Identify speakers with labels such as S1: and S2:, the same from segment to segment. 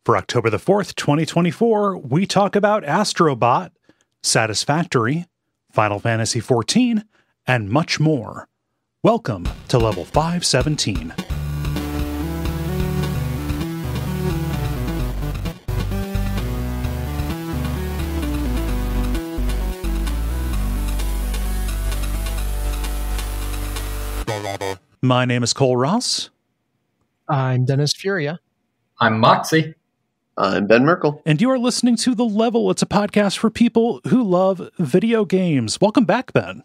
S1: For October the 4th, 2024, we talk about Astro Bot, Satisfactory, Final Fantasy XIV, and much more. Welcome to Level 517. My name is Kole Ross.
S2: I'm Dennis Furia.
S3: I'm Moxie.
S4: I'm Ben Merkel.
S1: And you are listening to The Level. It's a podcast for people who love video games. Welcome back, Ben.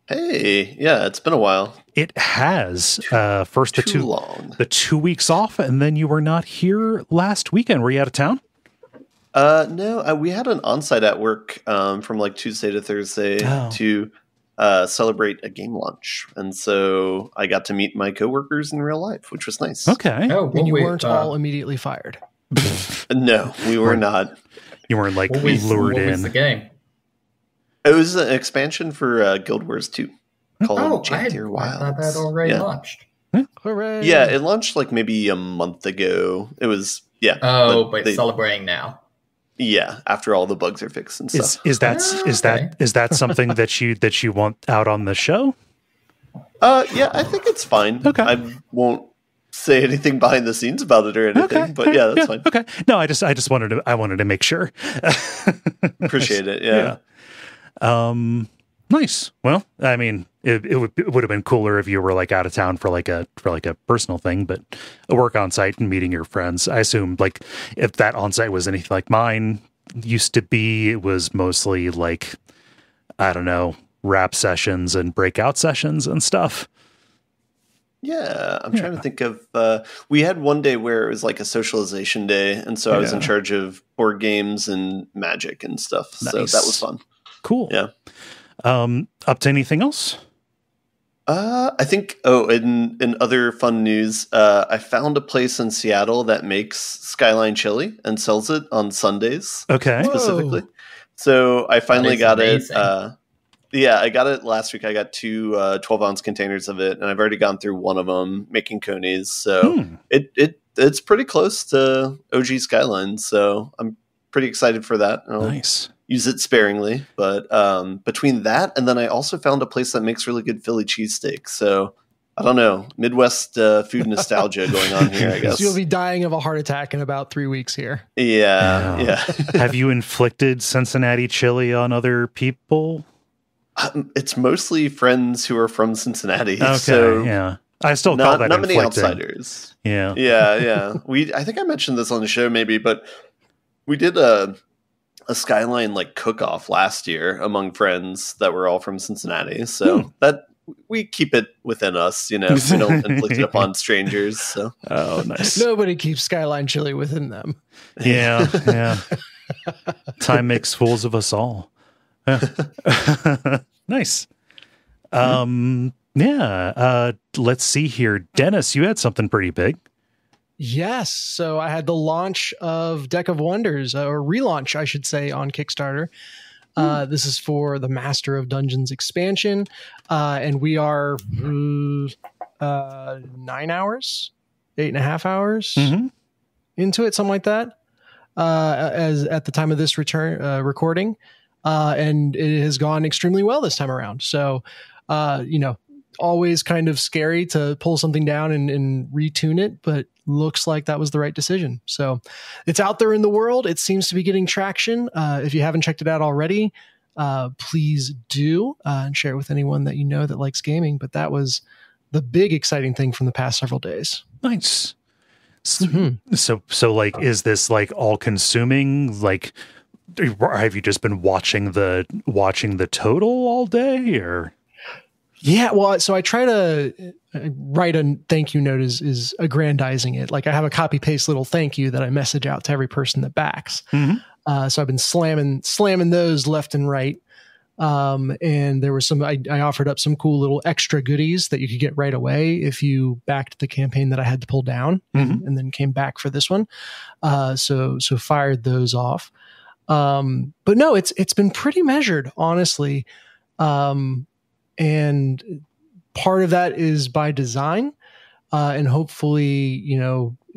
S4: Hey, yeah, it's been a while.
S1: It has. First the 2 weeks off, and then you were not here last weekend. Were you out of town?
S4: No, we had an on-site at work from like Tuesday to Thursday to celebrate a game launch. And so I got to meet my coworkers in real life, which was nice.
S1: Okay.
S2: Oh, and you weren't all immediately fired.
S4: No, we were not.
S1: You weren't like lured in.
S3: What was the game?
S4: It was an expansion for Guild Wars 2 called Chantier Wilds.
S3: I thought that already launched.
S2: Hooray!
S4: Yeah, it launched like maybe a month ago. It was,
S3: but celebrating now.
S4: Yeah, after all the bugs are fixed and stuff.
S1: Is that something that you want out on the show?
S4: Yeah, I think it's fine.
S1: Okay.
S4: I won't say anything behind the scenes about it or anything, but yeah, that's fine.
S1: Okay. No, I wanted to make sure.
S4: Appreciate it. Yeah.
S1: Nice. Well, I mean, it would have been cooler if you were like out of town for like a personal thing, but a work on site and meeting your friends. I assume like if that on site was anything like mine used to be, it was mostly like, I don't know, rap sessions and breakout sessions and stuff.
S4: Yeah, I'm trying to think of, we had one day where it was like a socialization day, and so I was in charge of board games and Magic and stuff, so that was fun.
S1: Cool.
S4: Yeah.
S1: Up to anything else?
S4: I think, in other fun news, I found a place in Seattle that makes Skyline chili and sells it on Sundays.
S1: Okay.
S4: Specifically. Whoa. So I finally got it. I got it last week. I got two 12-ounce containers of it, and I've already gone through one of them making conies. So it's pretty close to OG Skyline. So I'm pretty excited for that.
S1: Nice.
S4: Use it sparingly, but between that and then I also found a place that makes really good Philly cheesesteak. So I don't know, Midwest food nostalgia going on here, I guess.
S2: So you'll be dying of a heart attack in about 3 weeks here.
S4: Yeah.
S1: Have you inflicted Cincinnati chili on other people?
S4: It's mostly friends who are from Cincinnati.
S1: Okay,
S4: so
S1: yeah. I still call that
S4: not many
S1: inflicting.
S4: outsiders.
S1: Yeah.
S4: Yeah. I think I mentioned this on the show maybe, but we did a Skyline like cook-off last year among friends that were all from Cincinnati. So that we keep it within us, we don't inflict it upon strangers. So
S1: nice.
S2: Nobody keeps Skyline chili within them.
S1: Yeah. Time makes fools of us all. Nice. Let's see here. Dennis, you had something pretty big.
S2: Yes. So I had the launch of Deck of Wonders, or relaunch, I should say, on Kickstarter. This is for the Master of Dungeons expansion. And we are 9 hours, 8.5 hours into it, something like that, as at the time of this recording. And it has gone extremely well this time around. So, always kind of scary to pull something down and retune it, but looks like that was the right decision. So it's out there in the world. It seems to be getting traction. If you haven't checked it out already, please do and share it with anyone that you know that likes gaming. But that was the big exciting thing from the past several days.
S1: Nice. So like, is this like all consuming? Like, have you just been watching the total all day or?
S2: Yeah, well, so I try to write a thank you note is aggrandizing it. Like I have a copy paste little thank you that I message out to every person that backs. So I've been slamming those left and right. And there was some, I offered up some cool little extra goodies that you could get right away if you backed the campaign that I had to pull down and then came back for this one. So fired those off. But no, it's been pretty measured, honestly. And part of that is by design. And hopefully,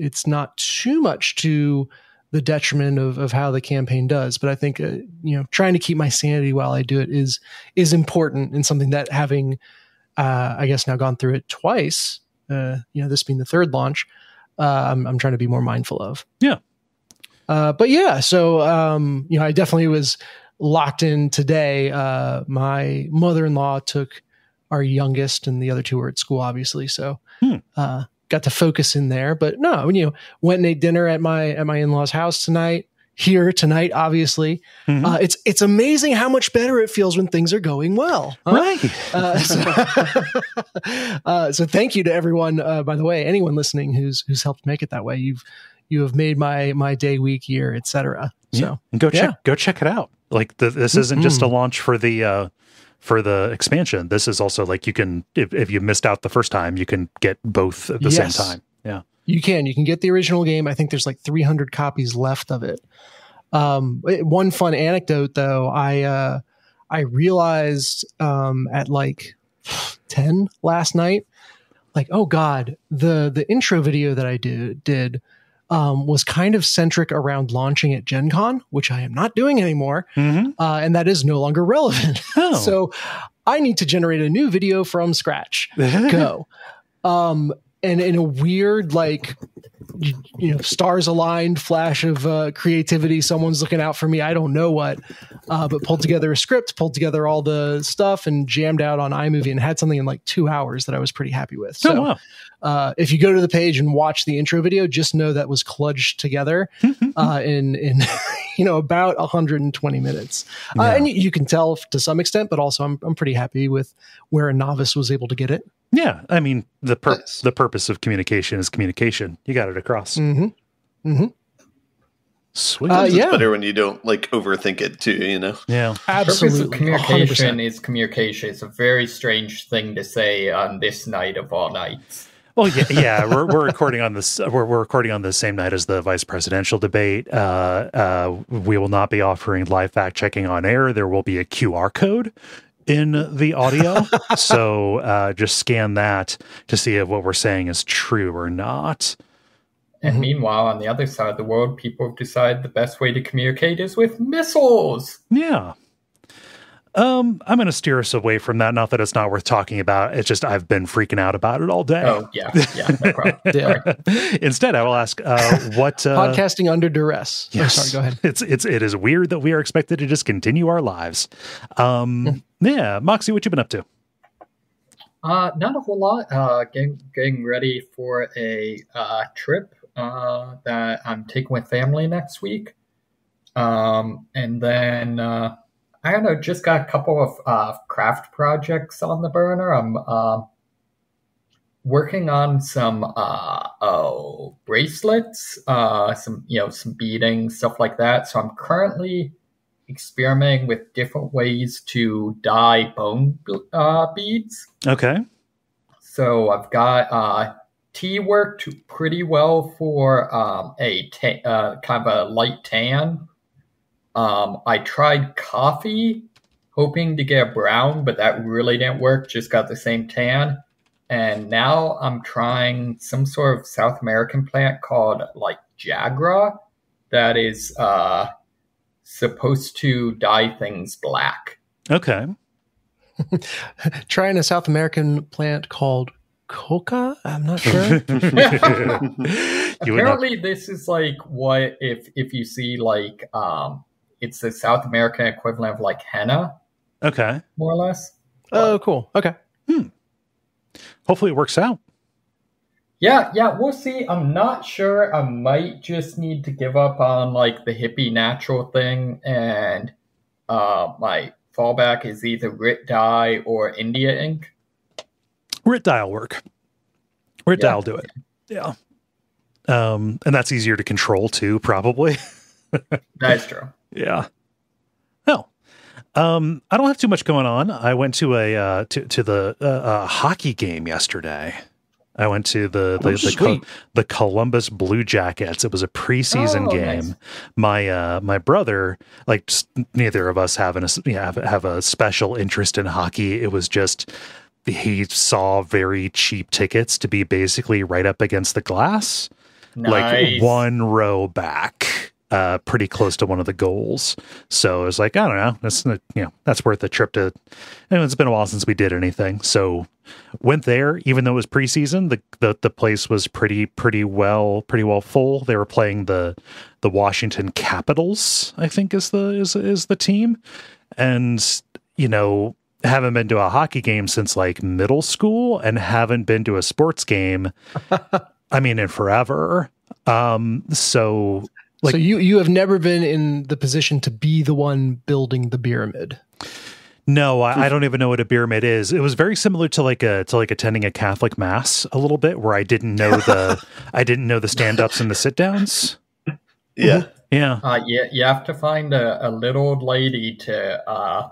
S2: it's not too much to the detriment of how the campaign does. But I think, trying to keep my sanity while I do it is important, and something that, having, I guess, now gone through it twice, this being the third launch, I'm trying to be more mindful of.
S1: Yeah.
S2: But yeah, so, I definitely was locked in today. My mother-in-law took our youngest, and the other two were at school, obviously. So, got to focus in there. But no, went and ate dinner at my in-laws' house tonight. Here tonight, obviously. It's amazing how much better it feels when things are going well.
S1: Right.
S2: So thank you to everyone. By the way, anyone listening who's helped make it that way. You have made my day, week, year, etc. So
S1: and go check it out. Like this isn't just a launch for the expansion. This is also like, you can, if you missed out the first time, you can get both at the same time. Yeah. You
S2: can get the original game. I think there's like 300 copies left of it. One fun anecdote though, I realized at like 10 last night, like, oh God, the intro video that I did was kind of centric around launching at Gen Con, which I am not doing anymore. And that is no longer relevant. Oh. So I need to generate a new video from scratch. Go. And in a weird, like, stars aligned flash of creativity, someone's looking out for me. I don't know what, but pulled together a script, pulled together all the stuff, and jammed out on iMovie, and had something in like 2 hours that I was pretty happy with. So if you go to the page and watch the intro video, just know that was kludged together in about 120 minutes. And you can tell to some extent, but also I'm pretty happy with where a novice was able to get it.
S1: Yeah, I mean, the purpose of communication is communication. You got it across.
S4: Sweet. It's better when you don't like overthink it too.
S1: Yeah,
S2: absolutely.
S3: The purpose of communication is communication. It's a very strange thing to say on this night of all nights.
S1: Well, yeah. We're recording on this. We're recording on the same night as the vice presidential debate. We will not be offering live fact checking on air. There will be a QR code in the audio, so just scan that to see if what we're saying is true or not.
S3: And meanwhile, on the other side of the world, people have decided the best way to communicate is with missiles.
S1: Yeah. I'm going to steer us away from that. Not that it's not worth talking about. It's just I've been freaking out about it all day.
S3: Oh, yeah, no problem.
S1: Instead, I will ask what...
S2: Podcasting under duress.
S1: Yes.
S2: Oh, sorry, go ahead.
S1: It is weird that we are expected to just continue our lives. Yeah, Moxie, what you been up to?
S3: Not a whole lot. Getting ready for a trip that I'm taking with family next week. And then... I don't know, just got a couple of craft projects on the burner. I'm working on some bracelets, some beading, stuff like that. So I'm currently experimenting with different ways to dye bone beads.
S1: Okay.
S3: So I've got tea worked pretty well for kind of a light tan. I tried coffee, hoping to get a brown, but that really didn't work. Just got the same tan. And now I'm trying some sort of South American plant called like Jagra that is supposed to dye things black.
S1: Okay.
S2: Trying a South American plant called coca? I'm not sure.
S3: Apparently this is like what if you see like it's the South American equivalent of like henna.
S1: Okay.
S3: More or less.
S2: Oh, cool. Okay.
S1: Hopefully it works out.
S3: Yeah, we'll see. I'm not sure. I might just need to give up on like the hippie natural thing, and my fallback is either Rit dye or India ink.
S1: Rit dye will work. Rit dye will do it. Yeah. And that's easier to control too, probably.
S3: That's true.
S1: Yeah. Oh, I don't have too much going on. I went to the hockey game yesterday. I went to the Columbus Blue Jackets. It was a preseason game. Nice. My brother, like, just neither of us have a special interest in hockey. It was just he saw very cheap tickets to be basically right up against the glass. like one row back, pretty close to one of the goals. So it was like, I don't know, that's worth a trip to. And it's been a while since we did anything, so went there. Even though it was preseason, the place was pretty well full. They were playing the Washington Capitals, I think is the team, and haven't been to a hockey game since like middle school, and haven't been to a sports game. I mean, in forever. So
S2: you have never been in the position to be the one building the pyramid.
S1: No, I don't even know what a pyramid is. It was very similar to like attending a Catholic mass a little bit, where I didn't know the stand-ups and the sit-downs.
S4: Yeah.
S1: Yeah.
S3: You have to find a little old lady to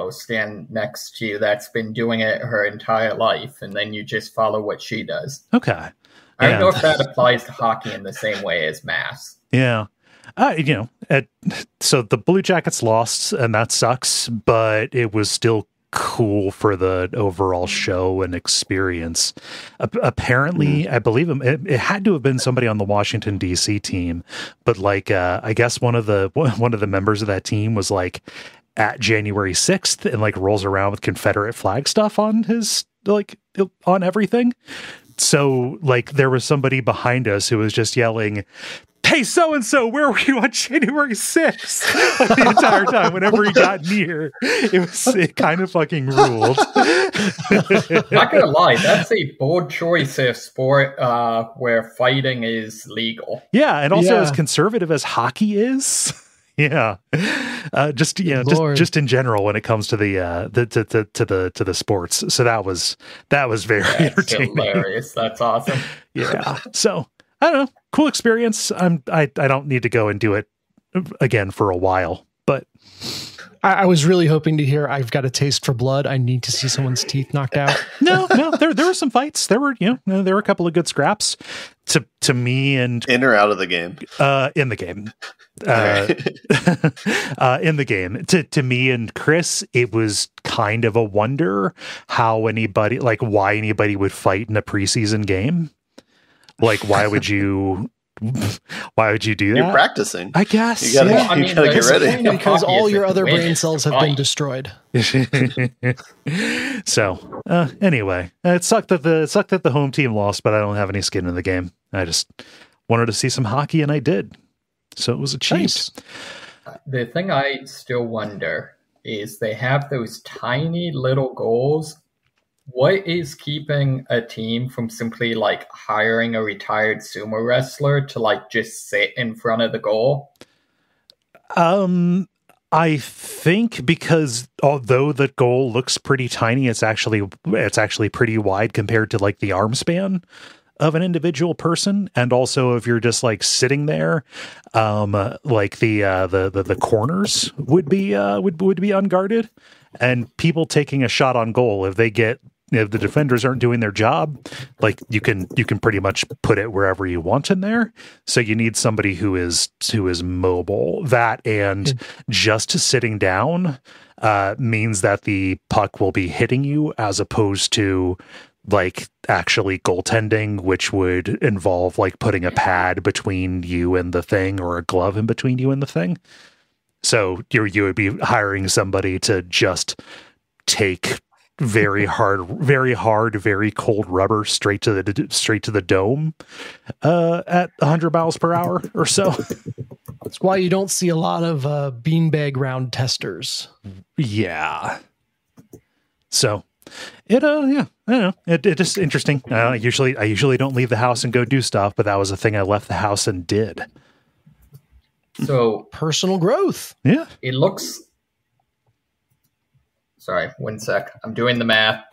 S3: stand next to you that's been doing it her entire life, and then you just follow what she does.
S1: Okay.
S3: I don't know if that applies to hockey in the same way as mass.
S1: Yeah. So the Blue Jackets lost, and that sucks, but it was still cool for the overall show and experience. Apparently, I believe it had to have been somebody on the Washington D.C. team, but like I guess one of the members of that team was like at January 6th and like rolls around with Confederate flag stuff on his on everything. So like there was somebody behind us who was just yelling, "Hey, so-and-so, where were you on January 6th?" Like, the entire time, whenever he got near. It kind of fucking ruled.
S3: Not gonna lie, that's a bold choice in a sport where fighting is legal.
S1: Yeah, and also as conservative as hockey is. Yeah, just in general when it comes to the sports. So that was very entertaining.
S3: Hilarious. That's awesome.
S1: Yeah. So I don't know. Cool experience. I don't need to go and do it again for a while, but
S2: I was really hoping to hear I've got a taste for blood. I need to see someone's teeth knocked out.
S1: No, there were some fights. There were a couple of good scraps to me and
S4: in or out of the game.
S1: In the game. In the game. To me and Chris, it was kind of a wonder why anybody would fight in a preseason game. Like, why would you do that?
S4: You're practicing.
S1: I guess.
S4: You gotta get ready.
S2: Because all your other brain cells have been destroyed.
S1: So, anyway, it sucked that the home team lost, but I don't have any skin in the game. I just wanted to see some hockey, and I did. So it was achieved. Nice.
S3: The thing I still wonder is they have those tiny little goals. What is keeping a team from simply like hiring a retired sumo wrestler to like just sit in front of the goal?
S1: I think because although the goal looks pretty tiny, it's actually pretty wide compared to like the arm span of an individual person. And also if you're just like sitting there, like the corners would be unguarded, and people taking a shot on goal, if the defenders aren't doing their job, like you can pretty much put it wherever you want in there. So you need somebody who is mobile. That and just sitting down means that the puck will be hitting you, as opposed to like actually goaltending, which would involve like putting a pad between you and the thing, or a glove in between you and the thing. So you would be hiring somebody to just take very hard, very cold rubber straight to the dome at 100 miles per hour or so.
S2: That's why you don't see a lot of beanbag round testers.
S1: Yeah. So I don't know. It just interesting. I usually don't leave the house and go do stuff, but that was a thing I left the house and did.
S3: So
S2: personal growth.
S1: Yeah.
S3: It looks. Sorry, 1 sec. I'm doing the math.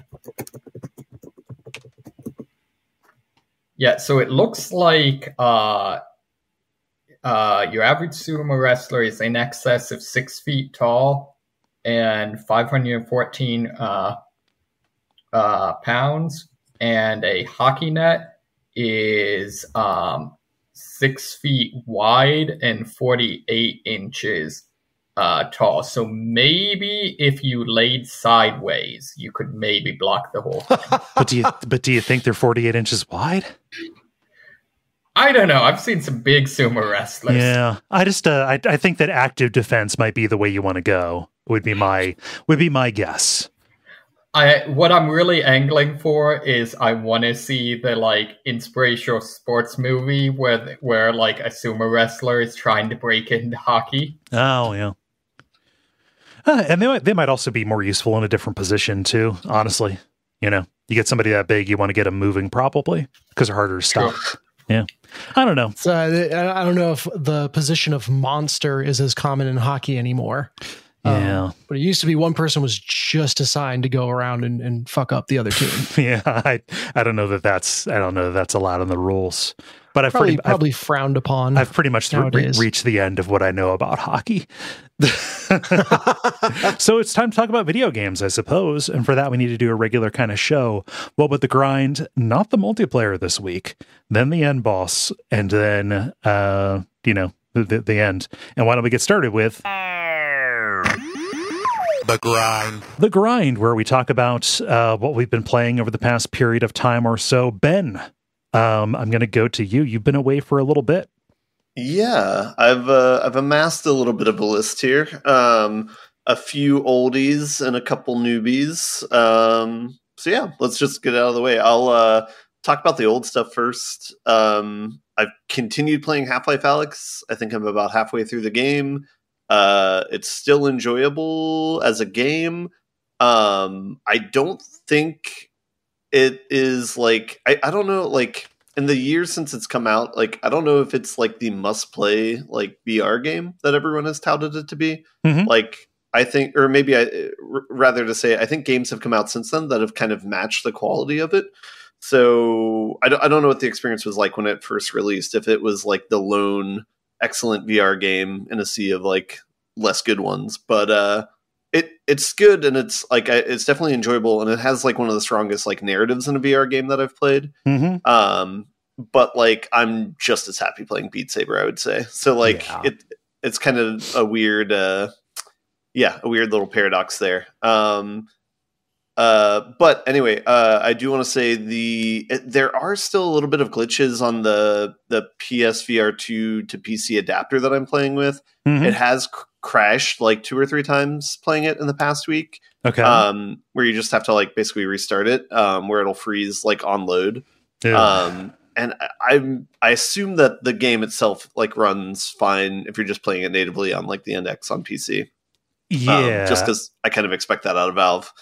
S3: Yeah, so it looks like your average sumo wrestler is in excess of 6 feet tall and 514 pounds, and a hockey net is 6 feet wide and 48 inches tall. So maybe if you laid sideways, you could maybe block the whole thing.
S1: But do you think they're 48 inches wide?
S3: I don't know. I've seen some big sumo wrestlers.
S1: Yeah, I just I think that active defense might be the way you want to go. Would be my guess.
S3: What I'm really angling for is I want to see the like inspirational sports movie where like a sumo wrestler is trying to break into hockey.
S1: Oh yeah, and they might also be more useful in a different position too. Honestly, you get somebody that big, you want to get them moving probably because they're harder to stop. Sure. Yeah, I don't know.
S2: So I don't know if the position of monster is as common in hockey anymore.
S1: Yeah,
S2: but it used to be one person was just assigned to go around and fuck up the other team.
S1: Yeah, I don't know that that's allowed in the rules, but I've
S2: probably frowned upon.
S1: I've pretty much reached the end of what I know about hockey. So it's time to talk about video games, I suppose, and for that we need to do a regular kind of show. Well, but the grind, not the multiplayer this week, then the end boss, and then the end. And why don't we get started with The Grind, where we talk about what we've been playing over the past period of time or so. Ben, I'm going to go to you. You've been away for a little bit.
S4: Yeah, I've amassed a little bit of a list here. A few oldies and a couple newbies. So yeah, let's just get out of the way. I'll talk about the old stuff first. I've continued playing Half-Life Alyx. I think I'm about halfway through the game. It's still enjoyable as a game. I don't think it is like I don't know, like in the years since it's come out, like I don't know if it's like the must play like VR game that everyone has touted it to be.
S1: Mm-hmm.
S4: Like I think, or maybe rather to say, I think games have come out since then that have kind of matched the quality of it. So I don't know what the experience was like when it first released. If it was like the lone excellent VR game in a sea of like less good ones, but it's good, and it's like it's definitely enjoyable, and it has like one of the strongest like narratives in a VR game that I've played.
S1: Mm-hmm.
S4: But like I'm just as happy playing Beat Saber, I would say. So like it's kind of a weird little paradox there. But anyway, I do want to say there are still a little bit of glitches on the PSVR 2 to PC adapter that I'm playing with.
S1: Mm-hmm.
S4: It has crashed like 2 or 3 times playing it in the past week.
S1: Okay.
S4: Where you just have to like basically restart it, where it'll freeze like on load.
S1: Yeah.
S4: And I assume that the game itself like runs fine if you're just playing it natively on like the NX on PC.
S1: Yeah.
S4: Just because I kind of expect that out of Valve.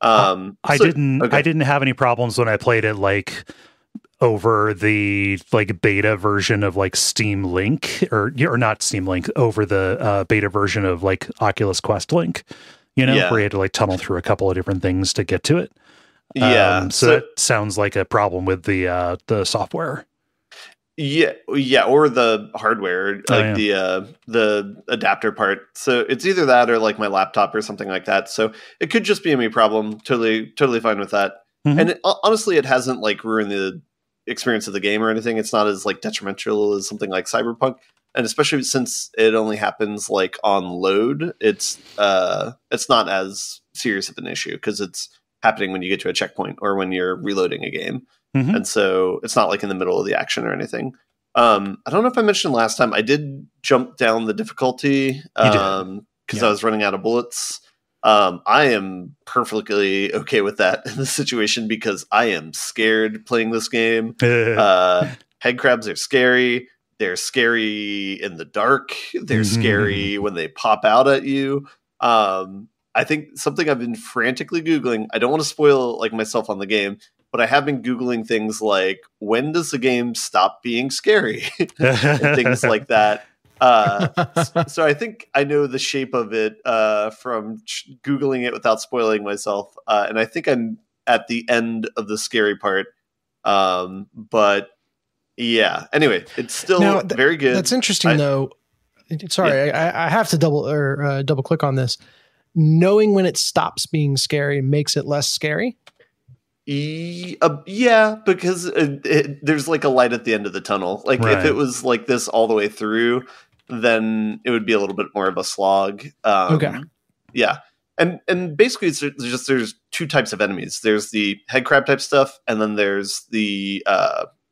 S1: I didn't have any problems when I played it like over the like beta version of like Steam Link or not Steam Link, over the beta version of like Oculus Quest Link, where you had to like tunnel through a couple of different things to get to it.
S4: Yeah.
S1: So that sounds like a problem with the software.
S4: Yeah, or the hardware, like the adapter part. So it's either that or like my laptop or something like that. So it could just be a me problem. Totally fine with that.
S1: Mm-hmm.
S4: And honestly, it hasn't like ruined the experience of the game or anything. It's not as like detrimental as something like Cyberpunk, and especially since it only happens like on load, it's not as serious of an issue because it's happening when you get to a checkpoint or when you're reloading a game.
S1: Mm-hmm.
S4: And so it's not like in the middle of the action or anything. I don't know if I mentioned last time, I did jump down the difficulty because I was running out of bullets. I am perfectly okay with that in this situation because I am scared playing this game. Head crabs are scary. They're scary in the dark. They're scary when they pop out at you. I think something I've been frantically Googling, I don't want to spoil like myself on the game, but I have been Googling things like, when does the game stop being scary? And things like that. So I think I know the shape of it from Googling it without spoiling myself. And I think I'm at the end of the scary part. But yeah, anyway, it's still very good.
S2: That's interesting though. Sorry, I have to double click on this. Knowing when it stops being scary makes it less scary.
S4: Yeah, because there's like a light at the end of the tunnel. Like if it was like this all the way through, then it would be a little bit more of a slog.
S2: Okay.
S4: Yeah. And basically there's 2 types of enemies. There's the head crab type stuff, and then there's the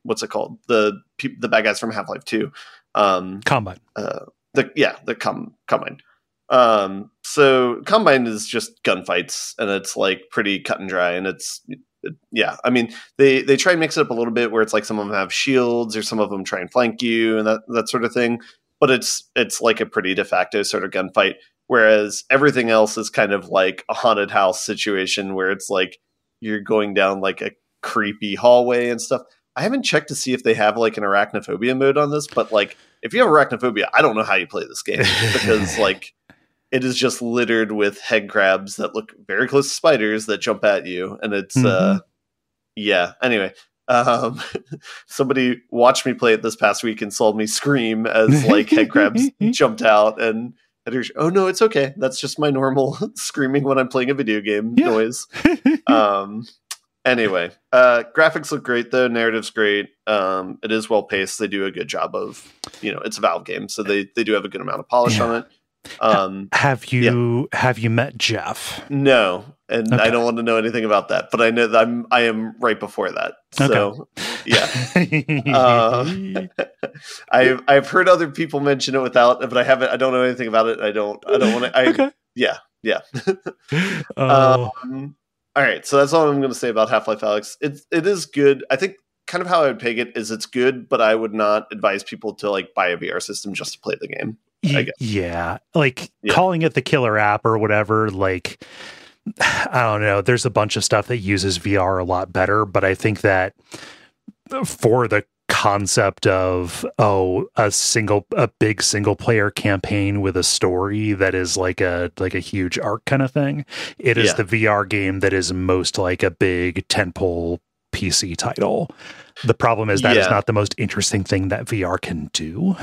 S4: what's it called? The bad guys from Half-Life 2.
S1: Combine.
S4: Combine. So Combine is just gunfights, and it's like pretty cut and dry, and I mean, they try and mix it up a little bit where it's like some of them have shields or some of them try and flank you and that sort of thing. But it's like a pretty de facto sort of gunfight. Whereas everything else is kind of like a haunted house situation where it's like you're going down like a creepy hallway and stuff. I haven't checked to see if they have like an arachnophobia mode on this, but like if you have arachnophobia, I don't know how you play this game because like it is just littered with head crabs that look very close to spiders that jump at you. And it's, anyway, somebody watched me play it this past week and saw me scream as like head crabs jumped out and oh no, it's okay. That's just my normal screaming when I'm playing a video game noise. Anyway, graphics look great though. Narrative's great. It is well paced. They do a good job of, it's a Valve game, so they do have a good amount of polish on it.
S1: Have you met Jeff?
S4: No, and okay. I don't want to know anything about that, but I know that I am right before that. So I've heard other people mention it without, but I don't know anything about it. I don't want to. All right, so that's all I'm going to say about Half-Life Alyx. It is good. I think kind of how I would peg it is it's good, but I would not advise people to like buy a VR system just to play the game.
S1: Calling it the killer app or whatever, like, I don't know. There's a bunch of stuff that uses VR a lot better, but I think that for the concept of a big single player campaign with a story that is like a huge arc kind of thing, it is the VR game that is most like a big tentpole PC title. The problem is that is not the most interesting thing that VR can do.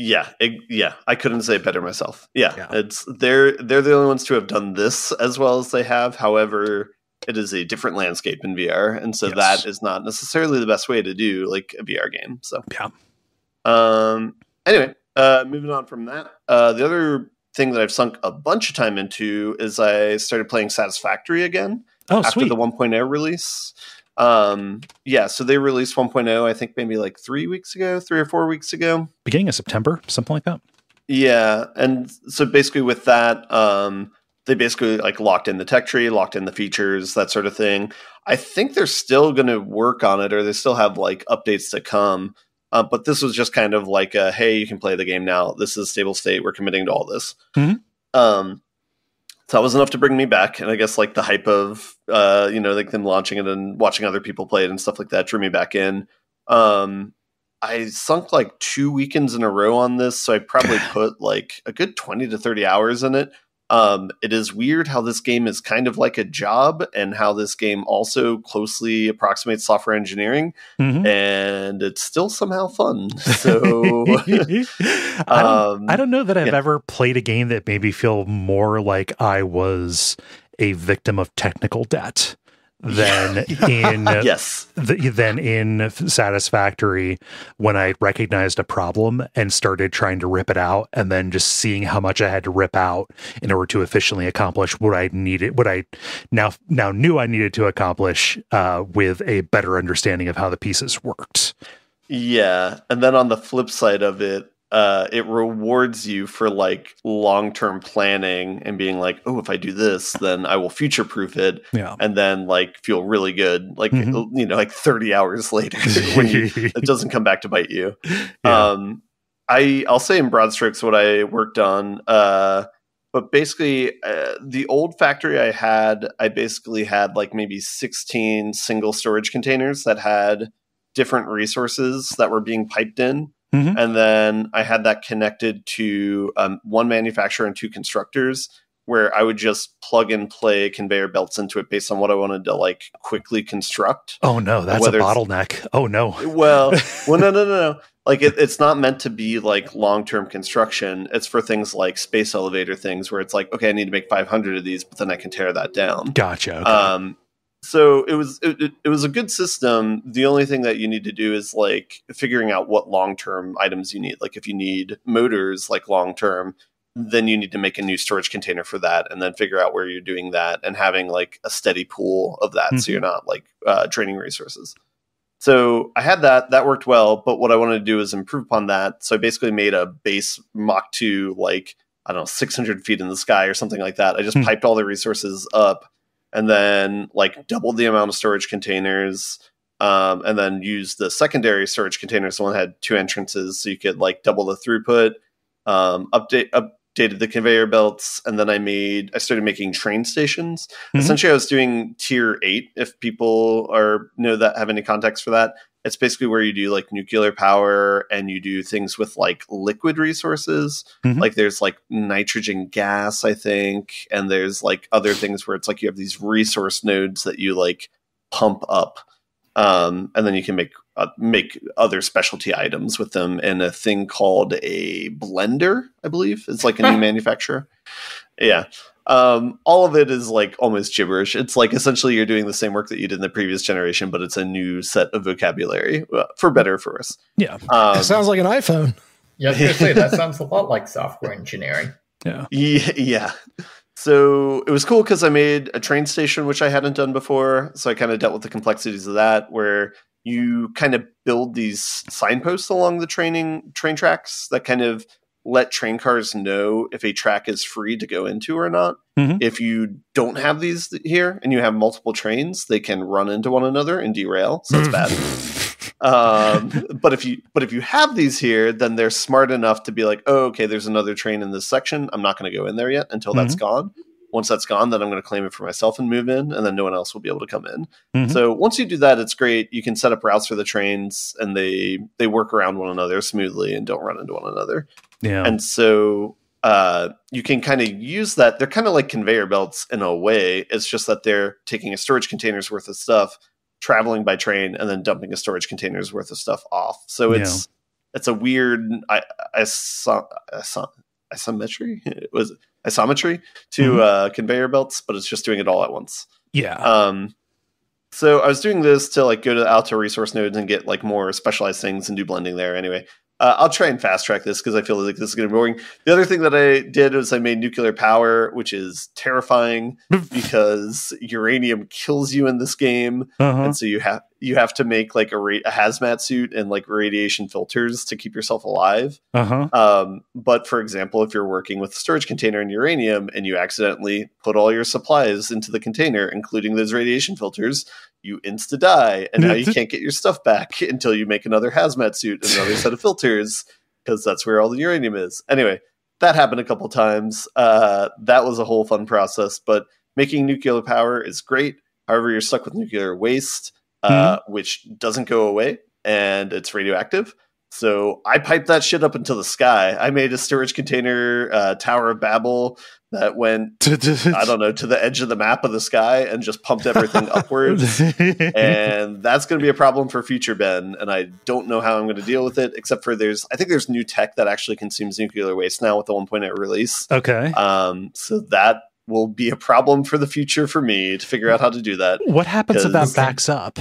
S4: I couldn't say it better myself. It's they're the only ones to have done this as well as they have. However, it is a different landscape in VR, and so that is not necessarily the best way to do like a VR game. So anyway, moving on from that, the other thing that I've sunk a bunch of time into is I started playing Satisfactory again after the 1.0 release. So they released 1.0 I think maybe like 3 or 4 weeks ago,
S1: beginning of September, something like that.
S4: And so basically with that, they basically like locked in the tech tree, locked in the features, that sort of thing. I think they're still going to work on it, or they still have like updates to come, but this was just kind of like hey, you can play the game now, this is stable state, we're committing to all this. So that was enough to bring me back, and I guess like the hype of like them launching it and watching other people play it and stuff like that drew me back in. I sunk like 2 weekends in a row on this, so I probably put like a good 20 to 30 hours in it. It is weird how this game is kind of like a job, and how this game also closely approximates software engineering, and it's still somehow fun. So
S1: I don't know that I've ever played a game that made me feel more like I was a victim of technical debt than in Satisfactory, when I recognized a problem and started trying to rip it out, and then just seeing how much I had to rip out in order to efficiently accomplish what I now knew I needed to accomplish with a better understanding of how the pieces worked.
S4: Yeah, and then on the flip side of it, it rewards you for like long-term planning and being like, oh, if I do this, then I will future-proof it, and then like feel really good, like like 30 hours later when it doesn't come back to bite you. I'll say in broad strokes what I worked on, but basically the old factory I basically had like maybe 16 single storage containers that had different resources that were being piped in. And then I had that connected to one manufacturer and two constructors, where I would just plug and play conveyor belts into it based on what I wanted to like quickly construct.
S1: Oh no, that's a bottleneck. Oh no.
S4: Well, no. Like it's not meant to be like long-term construction. It's for things like space elevator things, where it's like, okay, I need to make 500 of these, but then I can tear that down.
S1: Gotcha. Okay.
S4: So it was a good system. The only thing that you need to do is like figuring out what long-term items you need. Like if you need motors like long-term, then you need to make a new storage container for that, and then figure out where you're doing that and having like a steady pool of that, so you're not like draining resources. So I had that worked well, but what I wanted to do is improve upon that. So I basically made a base Mach 2, like, I don't know, 600 feet in the sky or something like that. I just piped all the resources up and then like doubled the amount of storage containers, and then used the secondary storage containers. The one that had 2 entrances, so you could like double the throughput, updated the conveyor belts, and then I started making train stations. Essentially, I was doing tier 8, if people have any context for that. It's basically where you do like nuclear power and you do things with like liquid resources. Like there's like nitrogen gas, I think, and there's like other things where it's like you have these resource nodes that you like pump up, and then you can make other specialty items with them in a thing called a blender, I believe. It's like a new manufacturer. Yeah. All of it is like almost gibberish. It's like essentially you're doing the same work that you did in the previous generation, but it's a new set of vocabulary, for better or for worse.
S2: Yeah. It sounds like an iPhone.
S3: Yeah, I was going to say, that sounds a lot like software engineering.
S4: Yeah. So it was cool because I made a train station, which I hadn't done before. So I kind of dealt with the complexities of that, where you kind of build these signposts along the train tracks that kind of let train cars know if a track is free to go into or not. If you don't have these here and you have multiple trains, they can run into one another and derail. So that's bad. But if you have these here, then they're smart enough to be like, oh, okay, there's another train in this section. I'm not going to go in there yet until that's gone. Once that's gone, then I'm going to claim it for myself and move in, and then no one else will be able to come in. So once you do that, it's great. You can set up routes for the trains, and they work around one another smoothly and don't run into one another. Yeah. And so you can kind of use that. They're kind of like conveyor belts in a way. It's just that they're taking a storage container's worth of stuff, traveling by train, and then dumping a storage container's worth of stuff off. So it's a weird isometry to conveyor belts, but it's just doing it all at once.
S1: Yeah.
S4: So I was doing this to like go out to resource nodes and get like more specialized things and do blending there. Anyway, I'll try and fast track this because I feel like this is going to be boring. The other thing that I did was I made nuclear power, which is terrifying because uranium kills you in this game, and so you have to make like a hazmat suit and like radiation filters to keep yourself alive. But for example, if you're working with a storage container in uranium and you accidentally put all your supplies into the container, including those radiation filters, you insta die, and now you can't get your stuff back until you make another hazmat suit and another set of filters, because that's where all the uranium is. Anyway, that happened a couple times. That was a whole fun process, but making nuclear power is great. However, you're stuck with nuclear waste, which doesn't go away, and it's radioactive. So I piped that shit up into the sky. I made a storage container Tower of Babel that went, I don't know, to the edge of the map of the sky and just pumped everything upwards. And that's going to be a problem for future Ben. And I don't know how I'm going to deal with it, except for I think there's new tech that actually consumes nuclear waste now with the 1.8 release.
S1: Okay.
S4: So that will be a problem for the future for me to figure out how to do that.
S1: What happens if that backs up?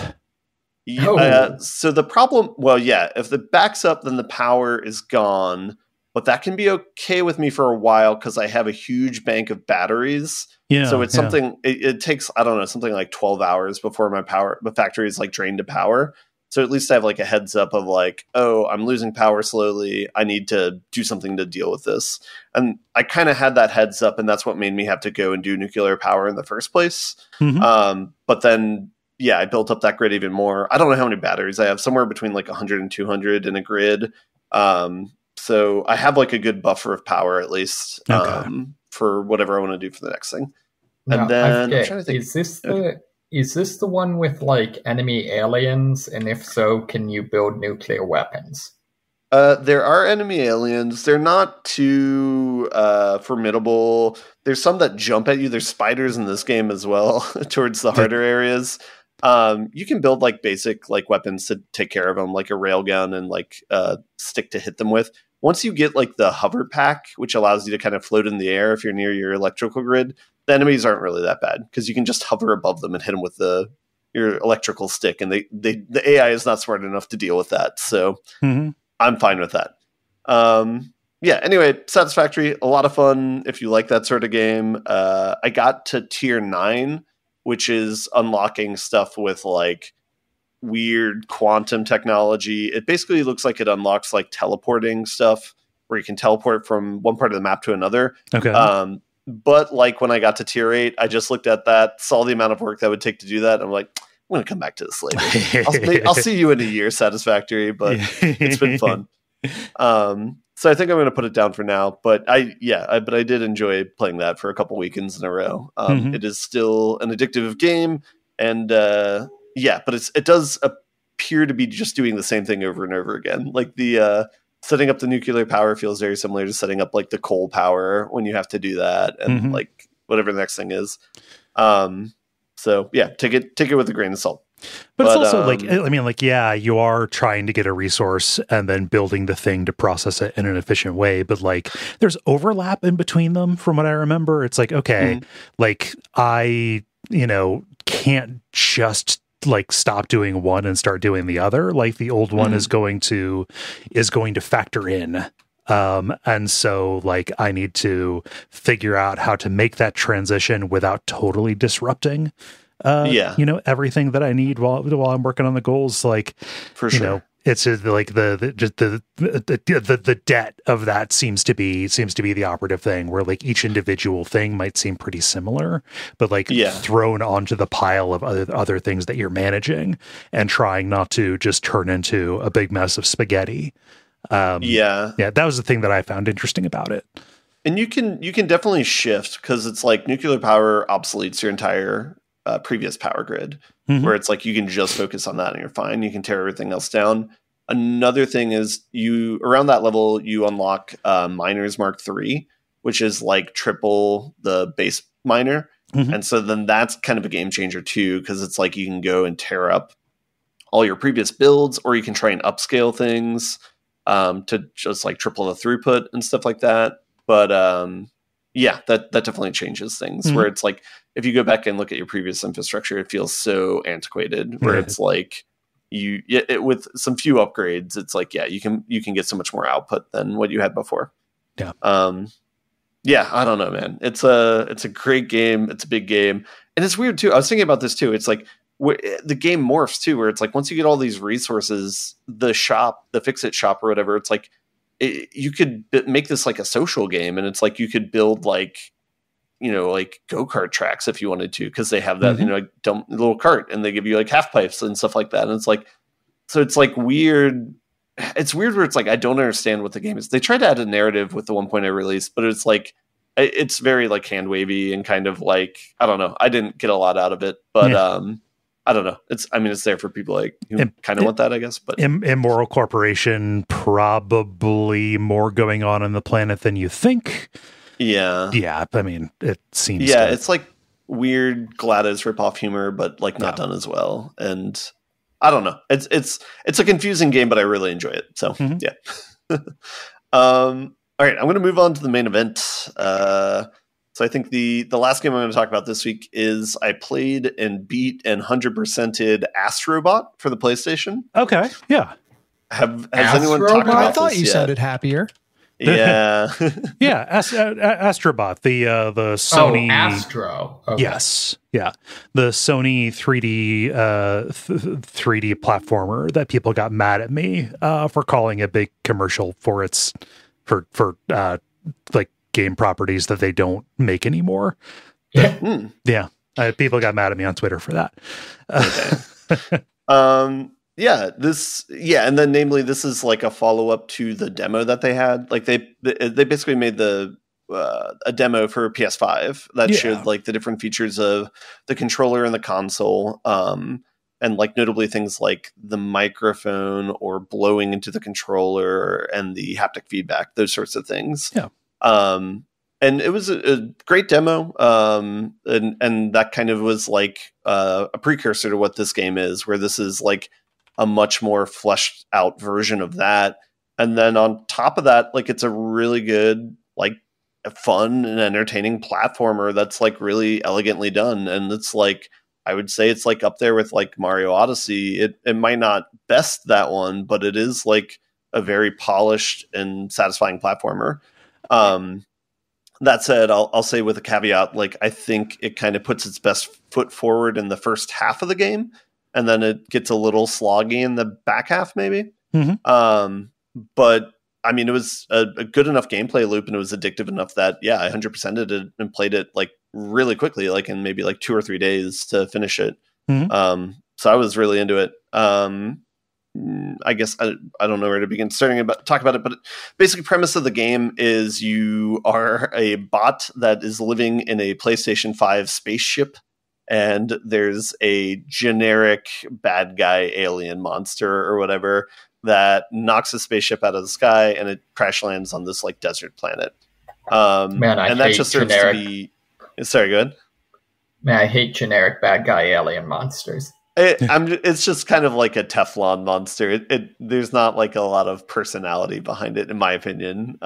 S4: So the problem, if it backs up, then the power is gone. But that can be okay with me for a while because I have a huge bank of batteries. Yeah. So it's something, it takes, I don't know, something like 12 hours before my factory is like drained to power. So at least I have like a heads up of like, oh, I'm losing power slowly. I need to do something to deal with this. And I kind of had that heads up, and that's what made me have to go and do nuclear power in the first place. But then, I built up that grid even more. I don't know how many batteries I have, somewhere between like 100 and 200 in a grid. So I have like a good buffer of power at least for whatever I want to do for the next thing.
S3: Now,
S4: and then
S3: I'm trying to think, is this the one with like enemy aliens? And if so, can you build nuclear weapons?
S4: There are enemy aliens. They're not too formidable. There's some that jump at you. There's spiders in this game as well towards the harder areas. You can build like basic like weapons to take care of them, like a railgun and like stick to hit them with. Once you get like the hover pack, which allows you to kind of float in the air if you're near your electrical grid, the enemies aren't really that bad because you can just hover above them and hit them with your electrical stick, and the AI is not smart enough to deal with that. So I'm fine with that. Anyway, Satisfactory, a lot of fun if you like that sort of game. I got to tier 9, which is unlocking stuff with like weird quantum technology. It basically looks like it unlocks like teleporting stuff where you can teleport from one part of the map to another.
S1: Okay.
S4: But like when I got to tier 8, I just looked at that, saw the amount of work that would take to do that. And I'm like, I'm going to come back to this later. I'll see you in a year, Satisfactory, but it's been fun. So I think I'm going to put it down for now. But I did enjoy playing that for a couple weekends in a row. It is still an addictive game, and but it does appear to be just doing the same thing over and over again. Like the setting up the nuclear power feels very similar to setting up like the coal power when you have to do that, and like whatever the next thing is. So yeah, take it with a grain of salt.
S1: But it's also like, I mean, like, yeah, you are trying to get a resource and then building the thing to process it in an efficient way. But like, there's overlap in between them from what I remember. It's like, okay, like I, can't just like stop doing one and start doing the other. Like the old one is going to factor in. And so like, I need to figure out how to make that transition without totally disrupting everything that I need while I'm working on the goals. Like, for sure, it's just like the debt of that seems to be the operative thing, where like each individual thing might seem pretty similar, but like thrown onto the pile of other things that you're managing and trying not to just turn into a big mess of spaghetti. That was the thing that I found interesting about it.
S4: And you can definitely shift, because it's like nuclear power obsoletes your entire previous power grid, where it's like you can just focus on that and you're fine. You can tear everything else down. Another thing is around that level you unlock Miners Mark III, which is like triple the base miner. And so then that's kind of a game changer too, because it's like you can go and tear up all your previous builds, or you can try and upscale things to just like triple the throughput and stuff like that. But that definitely changes things, where it's like, if you go back and look at your previous infrastructure, it feels so antiquated, where it's like with some few upgrades, it's like, you can get so much more output than what you had before.
S1: Yeah.
S4: I don't know, man. It's a great game. It's a big game. And it's weird too. I was thinking about this too. It's like the game morphs too, where it's like, once you get all these resources, the Fix-It shop or whatever, it's like, you could make this like a social game, and it's like you could build like, like go-kart tracks if you wanted to, because they have that, dump little cart, and they give you like half pipes and stuff like that. And it's like, so it's like weird. It's weird where it's like, I don't understand what the game is. They tried to add a narrative with the 1.0 release, but it's like, it's very like hand wavy and kind of like, I don't know. I didn't get a lot out of it, but I don't know. It's there for people like who kind of want that, I guess. But
S1: Immoral Corporation, probably more going on the planet than you think. Yeah. I mean, it seems.
S4: Yeah, it's like weird GLaDOS ripoff humor, but like not done as well. And I don't know. It's a confusing game, but I really enjoy it. So yeah. All right, I'm going to move on to the main event. So I think the last game I'm going to talk about this week is I played and beat and 100%ed Astro Bot for the PlayStation.
S1: Okay, yeah.
S4: Has anyone talked about this?
S2: I thought you sounded happier.
S4: Yeah.
S1: Yeah, Astro Bot, the Sony...
S3: Oh, Astro. Okay.
S1: Yes, yeah. The Sony 3D 3D platformer that people got mad at me for calling a big commercial for its... for like game properties that they don't make anymore. Yeah. People got mad at me on Twitter for that.
S4: Okay. And then namely, this is like a follow-up to the demo that they had. Like they basically made a demo for PS5 that showed like the different features of the controller and the console. And like notably things like the microphone or blowing into the controller and the haptic feedback, those sorts of things.
S1: Yeah.
S4: And it was a great demo. And that kind of was like a precursor to what this game is, where this is like a much more fleshed out version of that. And then on top of that, like it's a really good, like fun and entertaining platformer that's like really elegantly done. And it's like, I would say it's like up there with like Mario Odyssey. It might not best that one, but it is like a very polished and satisfying platformer. That said, I'll say with a caveat, like I think it kind of puts its best foot forward in the first half of the game. and then it gets a little sloggy in the back half, maybe. But I mean, it was a good enough gameplay loop, and it was addictive enough that I 100%ed it and played it like really quickly, like in maybe like 2 or 3 days to finish it. So I was really into it. I guess I don't know where to begin talk about it, but basic premise of the game is you are a bot that is living in a PlayStation 5 spaceship, and there's a generic bad guy alien monster or whatever that knocks a spaceship out of the sky, and it crash lands on this like desert planet.
S3: Man, I hate generic.
S4: Sorry, go ahead.
S3: Man, I hate generic bad guy alien monsters.
S4: It's just kind of like a Teflon monster. There's not like a lot of personality behind it, in my opinion.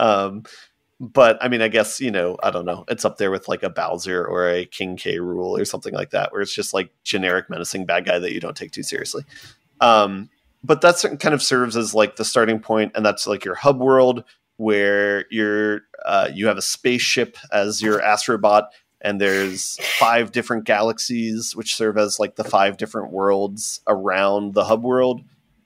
S4: But I mean, I guess, I don't know. It's up there with like a Bowser or a King K. Rool or something like that, where it's just like generic menacing bad guy that you don't take too seriously. But that's kind of serves as like the starting point, and that's like your hub world where you have a spaceship as your Astro Bot. And there's 5 different galaxies, which serve as like the 5 different worlds around the hub world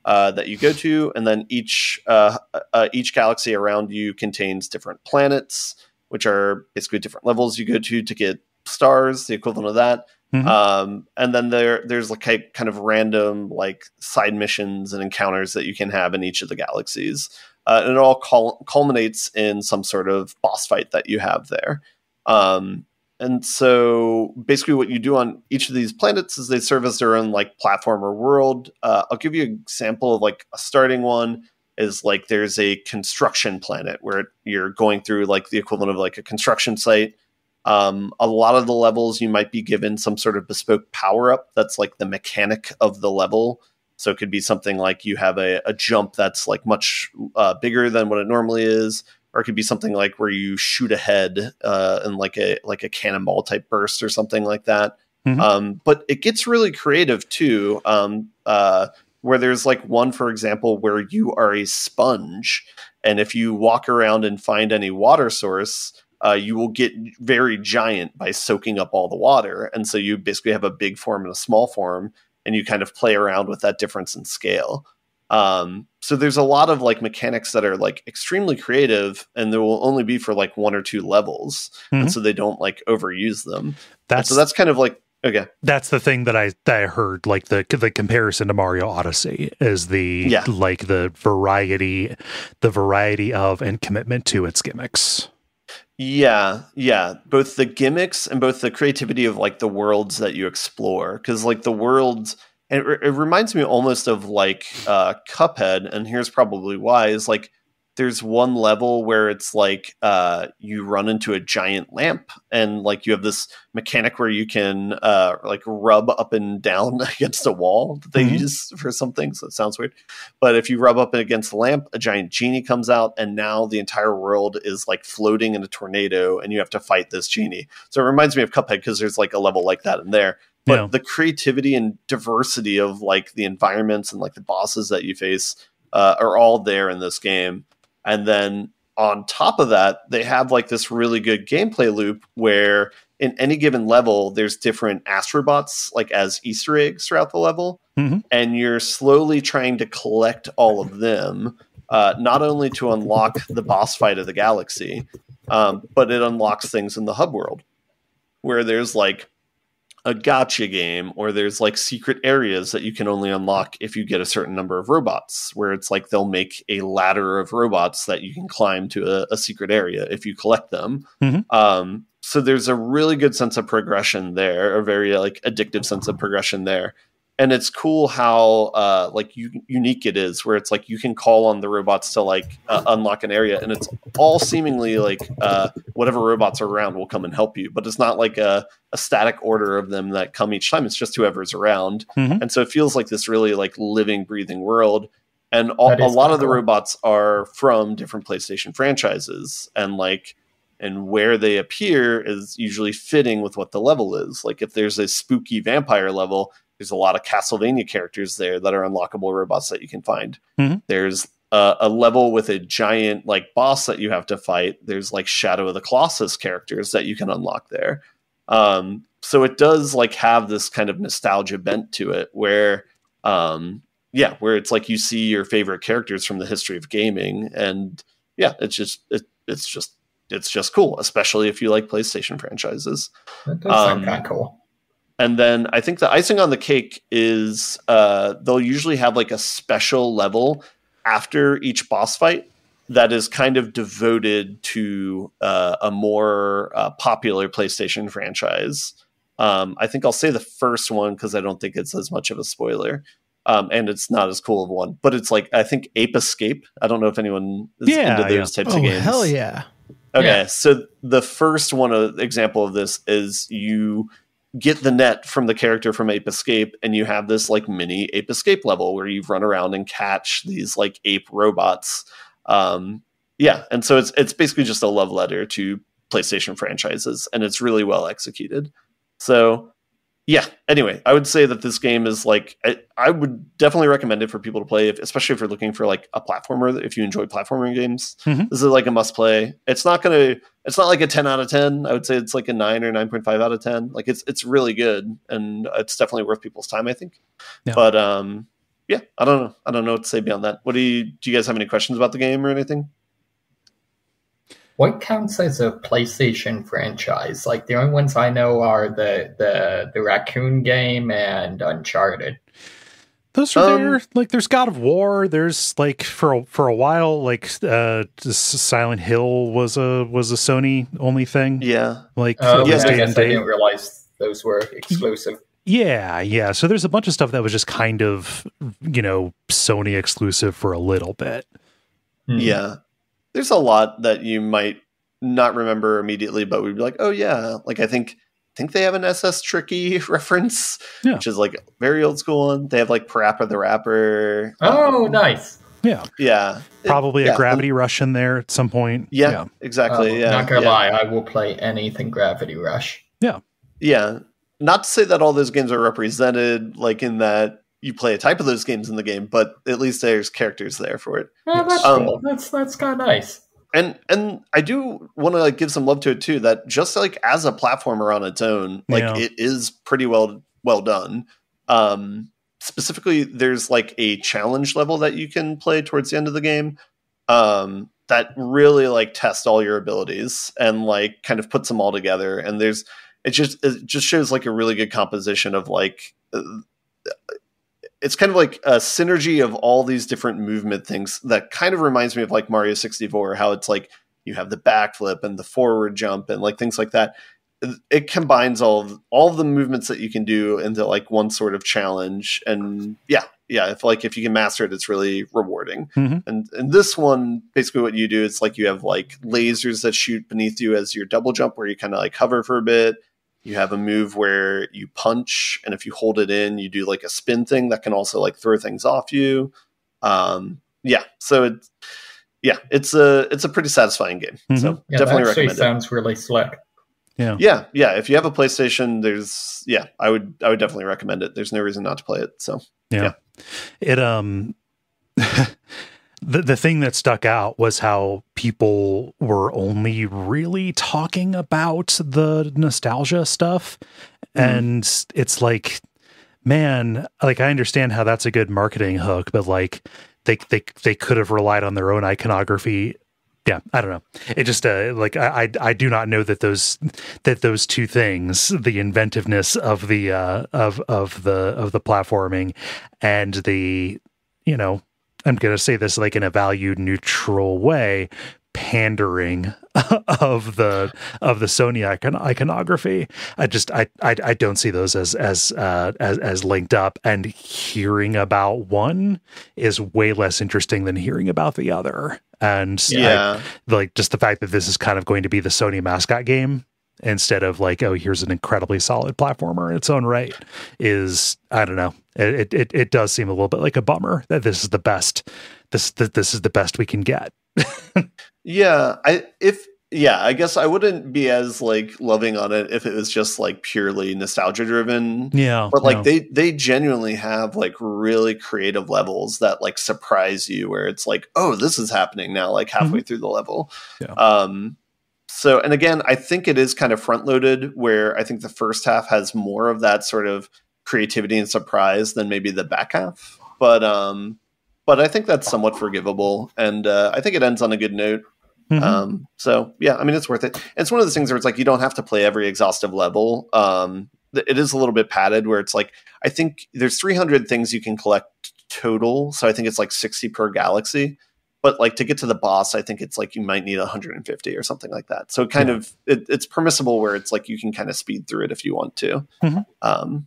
S4: that you go to. And then each galaxy around you contains different planets, which are basically different levels you go to get stars, the equivalent of that. And then there's like kind of random like side missions and encounters that you can have in each of the galaxies. And it all culminates in some sort of boss fight that you have there. And so basically what you do on each of these planets is they serve as their own like platform or world. I'll give you an example of like a starting one is like there's a construction planet where you're going through like the equivalent of like a construction site. A lot of the levels you might be given some sort of bespoke power up that's like the mechanic of the level. So it could be something like you have a jump that's like much bigger than what it normally is. Or it could be something like where you shoot ahead in like a cannonball type burst or something like that. But it gets really creative too, where there's like one, for example, where you are a sponge. And if you walk around and find any water source, you will get very giant by soaking up all the water. And so you basically have a big form and a small form, and you kind of play around with that difference in scale. So there's a lot of like mechanics that are like extremely creative, and there will only be for like 1 or 2 levels. And so they don't like overuse them. So that's kind of like, okay.
S1: That's the thing that I heard, like the comparison to Mario Odyssey is like the variety of and commitment to its gimmicks.
S4: Yeah. Both the gimmicks and both the creativity of like the worlds that you explore. 'Cause like the worlds, and it reminds me almost of like Cuphead, and here's probably why, is like there's one level where it's like you run into a giant lamp, and like you have this mechanic where you can like rub up and down against a wall that they use for something, so it sounds weird. But if you rub up against the lamp, a giant genie comes out, and now the entire world is like floating in a tornado, and you have to fight this genie. So it reminds me of Cuphead because there's like a level like that in there. But the creativity and diversity of like the environments and like the bosses that you face are all there in this game. And then on top of that, they have like this really good gameplay loop where in any given level, there's different Astro Bots like as Easter eggs throughout the level. And you're slowly trying to collect all of them, not only to unlock the boss fight of the galaxy, but it unlocks things in the hub world where there's like a gacha game, or there's like secret areas that you can only unlock if you get a certain number of robots, where it's like they'll make a ladder of robots that you can climb to a secret area if you collect them. So there's a really good sense of progression there, a very like addictive sense of progression there. And it's cool how like unique it is, where it's like you can call on the robots to like unlock an area, and it's all seemingly like whatever robots are around will come and help you. But it's not like a static order of them that come each time. It's just whoever's around. And so it feels like this really like living, breathing world. And a lot of the robots are from different PlayStation franchises, and where they appear is usually fitting with what the level is. Like if there's a spooky vampire level, there's a lot of Castlevania characters there that are unlockable robots that you can find. There's a level with a giant like boss that you have to fight. There's like Shadow of the Colossus characters that you can unlock there. So it does like have this kind of nostalgia bent to it where where it's like you see your favorite characters from the history of gaming, and it's just cool, especially if you like PlayStation franchises.
S3: That does sound kind of cool.
S4: And then I think the icing on the cake is they'll usually have like a special level after each boss fight that is kind of devoted to a more popular PlayStation franchise. I think I'll say the first one because I don't think it's as much of a spoiler. And it's not as cool of one, but it's like, I think Ape Escape. I don't know if anyone is into those types of games.
S2: Hell yeah.
S4: Okay, so the first one example of this is you get the net from the character from Ape Escape, and you have this like mini Ape Escape level where you run around and catch these like ape robots. And so it's basically just a love letter to PlayStation franchises, and it's really well executed. So anyway, I would say that this game is like, I would definitely recommend it for people to play, especially if you're looking for like a platformer. If you enjoy platforming games, This is like a must play. It's not like a 10 out of 10. I would say it's like a 9 or 9.5 out of 10. Like it's really good, and it's definitely worth people's time, I think. Yeah. But I don't know what to say beyond that. Do you guys have any questions about the game or anything?
S3: What counts as a PlayStation franchise? Like the only ones I know are the Raccoon game and Uncharted.
S1: Those are there. Like there's God of War. There's like for a while, like Silent Hill was a Sony only thing.
S4: Yeah.
S3: Like I guess I didn't realize those were exclusive.
S1: Yeah. So there's a bunch of stuff that was just kind of, Sony exclusive for a little bit.
S4: Yeah. There's a lot that you might not remember immediately, but we'd be like, oh yeah. Like I think they have an SS Tricky reference, which is like very old school one. They have like Parappa the Rapper.
S3: Oh, nice.
S1: Yeah.
S4: Yeah.
S1: Probably a Gravity Rush in there at some point.
S4: Yeah. Exactly.
S3: Not gonna lie, I will play anything Gravity Rush.
S1: Yeah.
S4: Yeah. Not to say that all those games are represented, like in that you play a type of those games in the game, but at least there's characters there for it.
S3: Oh, that's cool. That's kind of nice.
S4: And I do want to like give some love to it too, that just like as a platformer on its own, like it is pretty well done. Specifically, there's like a challenge level that you can play towards the end of the game that really like tests all your abilities and like kind of puts them all together. And it just shows like a really good composition of like it's kind of like a synergy of all these different movement things that kind of reminds me of like Mario 64, how it's like you have the backflip and the forward jump and like things like that. It combines all of the movements that you can do into like one sort of challenge. And if you can master it, it's really rewarding. And this one, basically what you do is like you have like lasers that shoot beneath you as your double jump, where you kind of like hover for a bit. You have a move where you punch, and if you hold it in, you do like a spin thing that can also like throw things off you. So it's a pretty satisfying game. So definitely recommend it.
S3: Sounds really slick.
S4: Yeah. If you have a PlayStation, I would definitely recommend it. There's no reason not to play it. So
S1: it The thing that stuck out was how people were only really talking about the nostalgia stuff. And it's like, man, like I understand how that's a good marketing hook, but like they could have relied on their own iconography. Yeah, I don't know. It just like I do not know that those two things, the inventiveness of the platforming and the, I'm going to say this like in a value neutral way, pandering of the Sony iconography. I don't see those as linked up, and hearing about one is way less interesting than hearing about the other. And like just the fact that this is kind of going to be the Sony mascot game instead of like, oh, here's an incredibly solid platformer in its own right is, I don't know. It does seem a little bit like a bummer that this is the best. This is the best we can get.
S4: I guess I wouldn't be as like loving on it if it was just like purely nostalgia driven.
S1: Yeah.
S4: But like they genuinely have like really creative levels that like surprise you, where it's like, oh, this is happening now, like halfway through the level. Yeah. So, and again, I think it is kind of front loaded, where I think the first half has more of that sort of creativity and surprise than maybe the back half. But I think that's somewhat forgivable, and I think it ends on a good note. So yeah, I mean, it's worth it. It's one of those things where it's like you don't have to play every exhaustive level. It is a little bit padded, where it's like I think there's 300 things you can collect total, so I think it's like 60 per galaxy. But like to get to the boss, I think it's like you might need 150 or something like that. So kind of it's permissible where it's like you can kind of speed through it if you want to.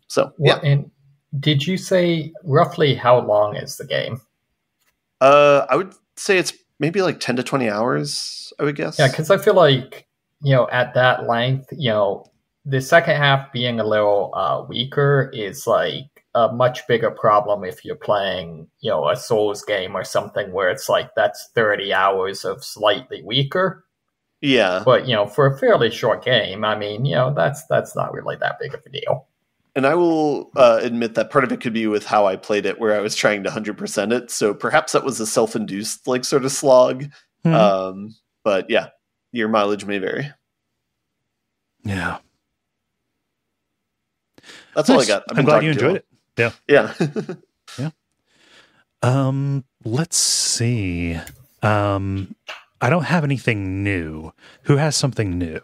S4: So yeah.
S3: And did you say roughly how long is the game?
S4: I would say it's maybe like 10 to 20 hours, I would guess.
S3: Yeah, because I feel like, at that length, the second half being a little weaker is like a much bigger problem if you're playing, a Souls game or something where it's like that's 30 hours of slightly weaker.
S4: Yeah.
S3: But, for a fairly short game, I mean, that's not really that big of a deal.
S4: And I will admit that part of it could be with how I played it, where I was trying to 100% it. So perhaps that was a self-induced like sort of slog. But yeah, your mileage may vary.
S1: Yeah.
S4: That's all I got.
S1: I'm glad you enjoyed it. Yeah.
S4: Yeah.
S1: Yeah. Let's see. I don't have anything new. Who has something new?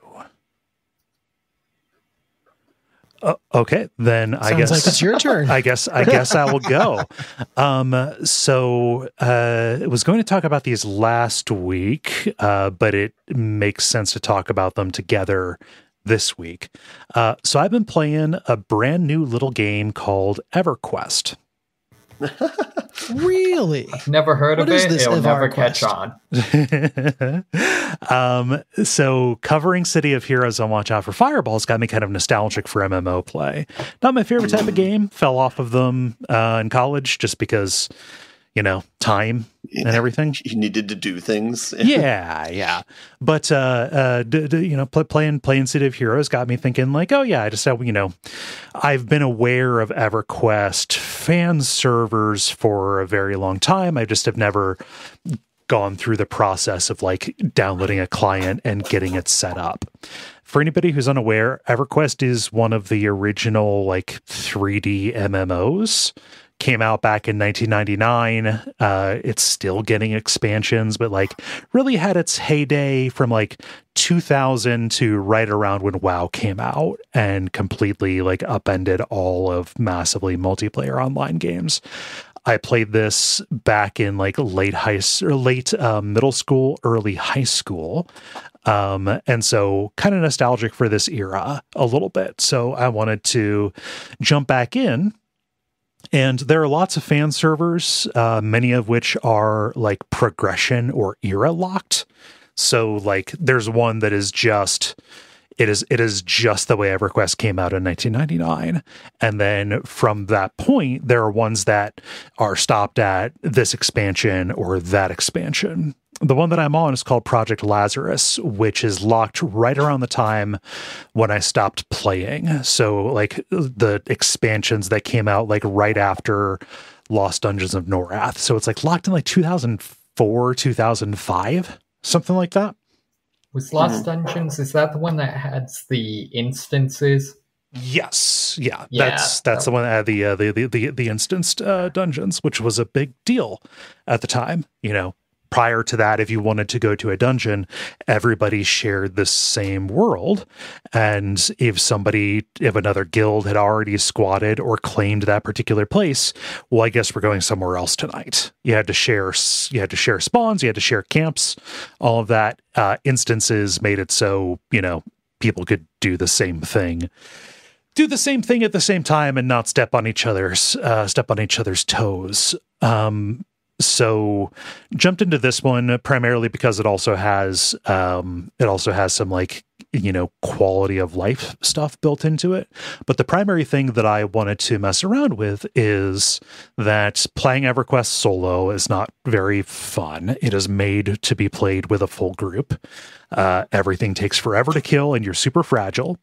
S1: Okay, then I guess
S2: like it's your turn.
S1: I guess I will go. So I was going to talk about these last week, but it makes sense to talk about them together this week. So I've been playing a brand new little game called EverQuest.
S2: Really?
S3: Never heard of it. It'll never catch
S2: EverQuest?
S3: on.
S1: So covering City of Heroes on Watch Out for Fireballs got me kind of nostalgic for MMO play. Not my favorite type of game. Fell off of them in college just because, time and everything.
S4: You needed to do things.
S1: Yeah. But, playing City of Heroes got me thinking like, oh yeah, I just have, I've been aware of EverQuest fan servers for a very long time. I just have never gone through the process of like downloading a client and getting it set up. For anybody who's unaware, EverQuest is one of the original like 3D MMOs. Came out back in 1999. It's still getting expansions, but like really had its heyday from like 2000 to right around when WoW came out and completely like upended all of massively multiplayer online games. I played this back in like late middle school, early high school. And so kind of nostalgic for this era a little bit. So I wanted to jump back in. And there are lots of fan servers, many of which are like progression or era locked. So like there's one that is just, it is just the way EverQuest came out in 1999. And then from that point, there are ones that are stopped at this expansion or that expansion. The one that I'm on is called Project Lazarus, which is locked right around the time when I stopped playing. So like the expansions that came out like right after Lost Dungeons of Norath. So it's like locked in like 2004, 2005, something like that.
S3: Was Lost Dungeons, is that the one that has the instances?
S1: Yes. Yeah. That's the one that had the instanced dungeons, which was a big deal at the time, Prior to that, if you wanted to go to a dungeon, everybody shared the same world. And if another guild had already squatted or claimed that particular place, well, I guess we're going somewhere else tonight. You had to share spawns, you had to share camps, all of that. Instances made it so, people could do the same thing at the same time and not step on each other's toes. So jumped into this one primarily because it also has some like, quality of life stuff built into it. But the primary thing that I wanted to mess around with is that playing EverQuest solo is not very fun. It is made to be played with a full group. Everything takes forever to kill and you're super fragile.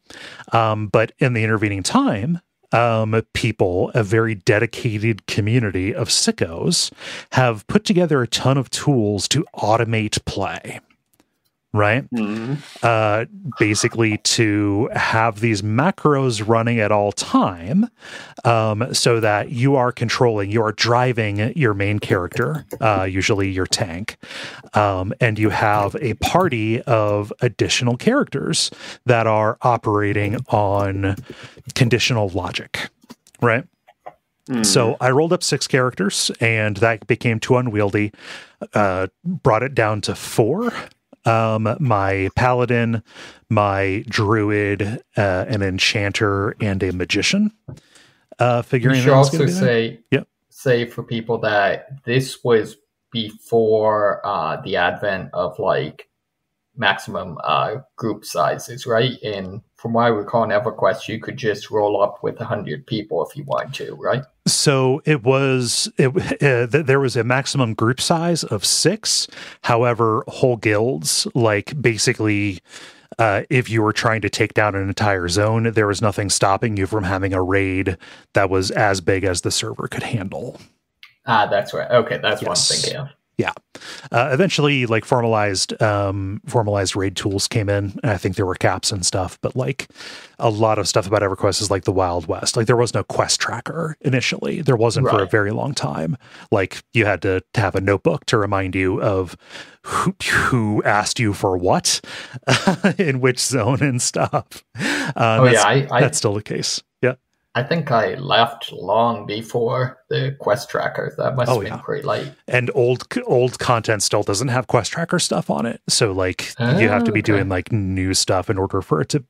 S1: But in the intervening time, people, a very dedicated community of sickos, have put together a ton of tools to automate play. right? Basically to have these macros running at all time, so that you are driving your main character, usually your tank, and you have a party of additional characters that are operating on conditional logic, right? So I rolled up 6 characters, and that became too unwieldy. Brought it down to 4. My paladin, my druid, an enchanter, and a magician. Figuring
S3: you should also say for people that this was before the advent of like maximum group sizes, right? And from what I recall in EverQuest, you could just roll up with 100 people if you wanted to, right?
S1: So there was a maximum group size of 6. However, whole guilds, like basically, if you were trying to take down an entire zone, there was nothing stopping you from having a raid that was as big as the server could handle.
S3: That's right. Okay, that's what I'm thinking of.
S1: Yeah. Eventually, like formalized raid tools came in, and I think there were caps and stuff. But like a lot of stuff about EverQuest is like the Wild West. Like there was no quest tracker initially. There wasn't for a very long time. Like you had to have a notebook to remind you of who asked you for what in which zone and stuff. That's still the case. Yeah.
S3: I think I left long before the quest tracker. That must have been pretty late.
S1: And old content still doesn't have quest tracker stuff on it. So like you have to be doing like new stuff in order for it to,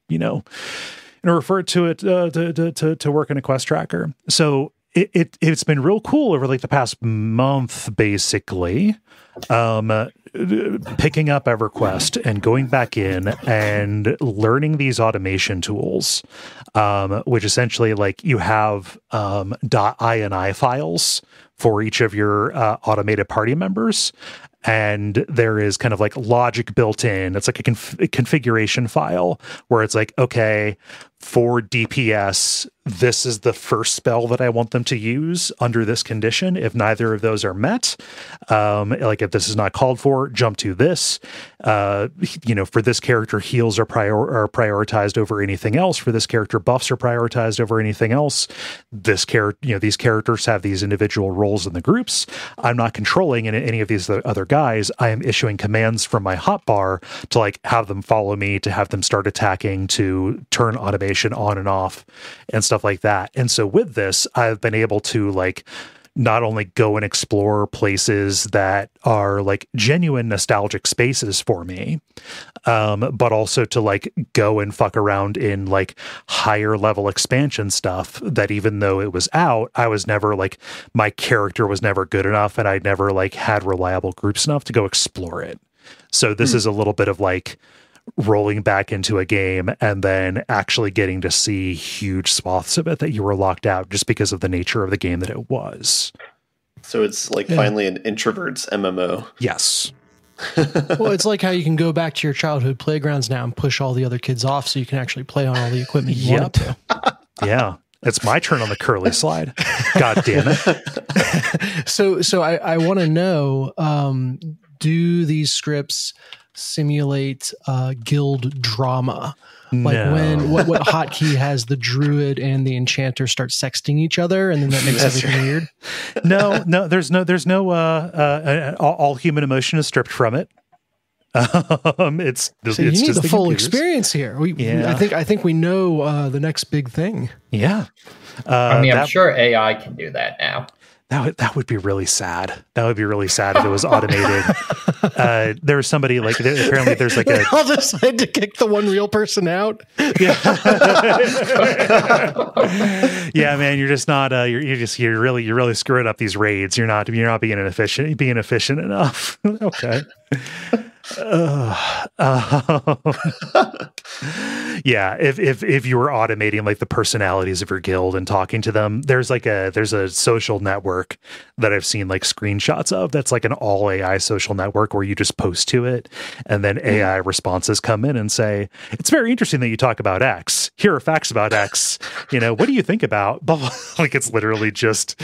S1: to work in a quest tracker. So it's been real cool over like the past month, basically, picking up EverQuest and going back in and learning these automation tools, which essentially like you have .ini files for each of your automated party members. And there is kind of like logic built in. It's like a configuration file where it's like, okay, for DPS, this is the first spell that I want them to use under this condition. If neither of those are met, like if this is not called for, jump to this. For this character, heals are prioritized over anything else. For this character, buffs are prioritized over anything else. These characters have these individual roles in the groups. I'm not controlling any of these other guys. I am issuing commands from my hotbar to like have them follow me, to have them start attacking, to turn automation on and off and stuff like that. And so with this, I've been able to like not only go and explore places that are like genuine nostalgic spaces for me, but also to like go and fuck around in like higher level expansion stuff that even though it was out, I was never like, my character was never good enough and I'd never like had reliable groups enough to go explore it. So this is a little bit of like rolling back into a game and then actually getting to see huge swaths of it that you were locked out just because of the nature of the game that it was.
S4: So it's like finally an introvert's MMO.
S1: Yes.
S2: Well, it's like how you can go back to your childhood playgrounds now and push all the other kids off so you can actually play on all the equipment you want to.
S1: Yeah. It's my turn on the curly slide. God damn it.
S2: So I want to know, do these scripts simulate guild drama? Like what hotkey has the druid and the enchanter start sexting each other, and then that makes everything weird?
S1: No, there's no all human emotion is stripped from it. It's
S2: you need the full experience here. I think we know the next big thing.
S1: Yeah.
S3: I'm sure AI can do that now.
S1: That would be really sad. That would be really sad if it was automated. There was somebody like apparently there's like
S2: I'll decide to kick the one real person out.
S1: Yeah, yeah, man, you're just not. You're really screwing up these raids. You're not being efficient enough. Okay. Yeah, if you were automating like the personalities of your guild and talking to them, there's a social network that I've seen like screenshots of that's like an all AI social network where you just post to it and then AI responses come in and say, it's very interesting that you talk about X. Here are facts about X. What do you think about? Like it's literally just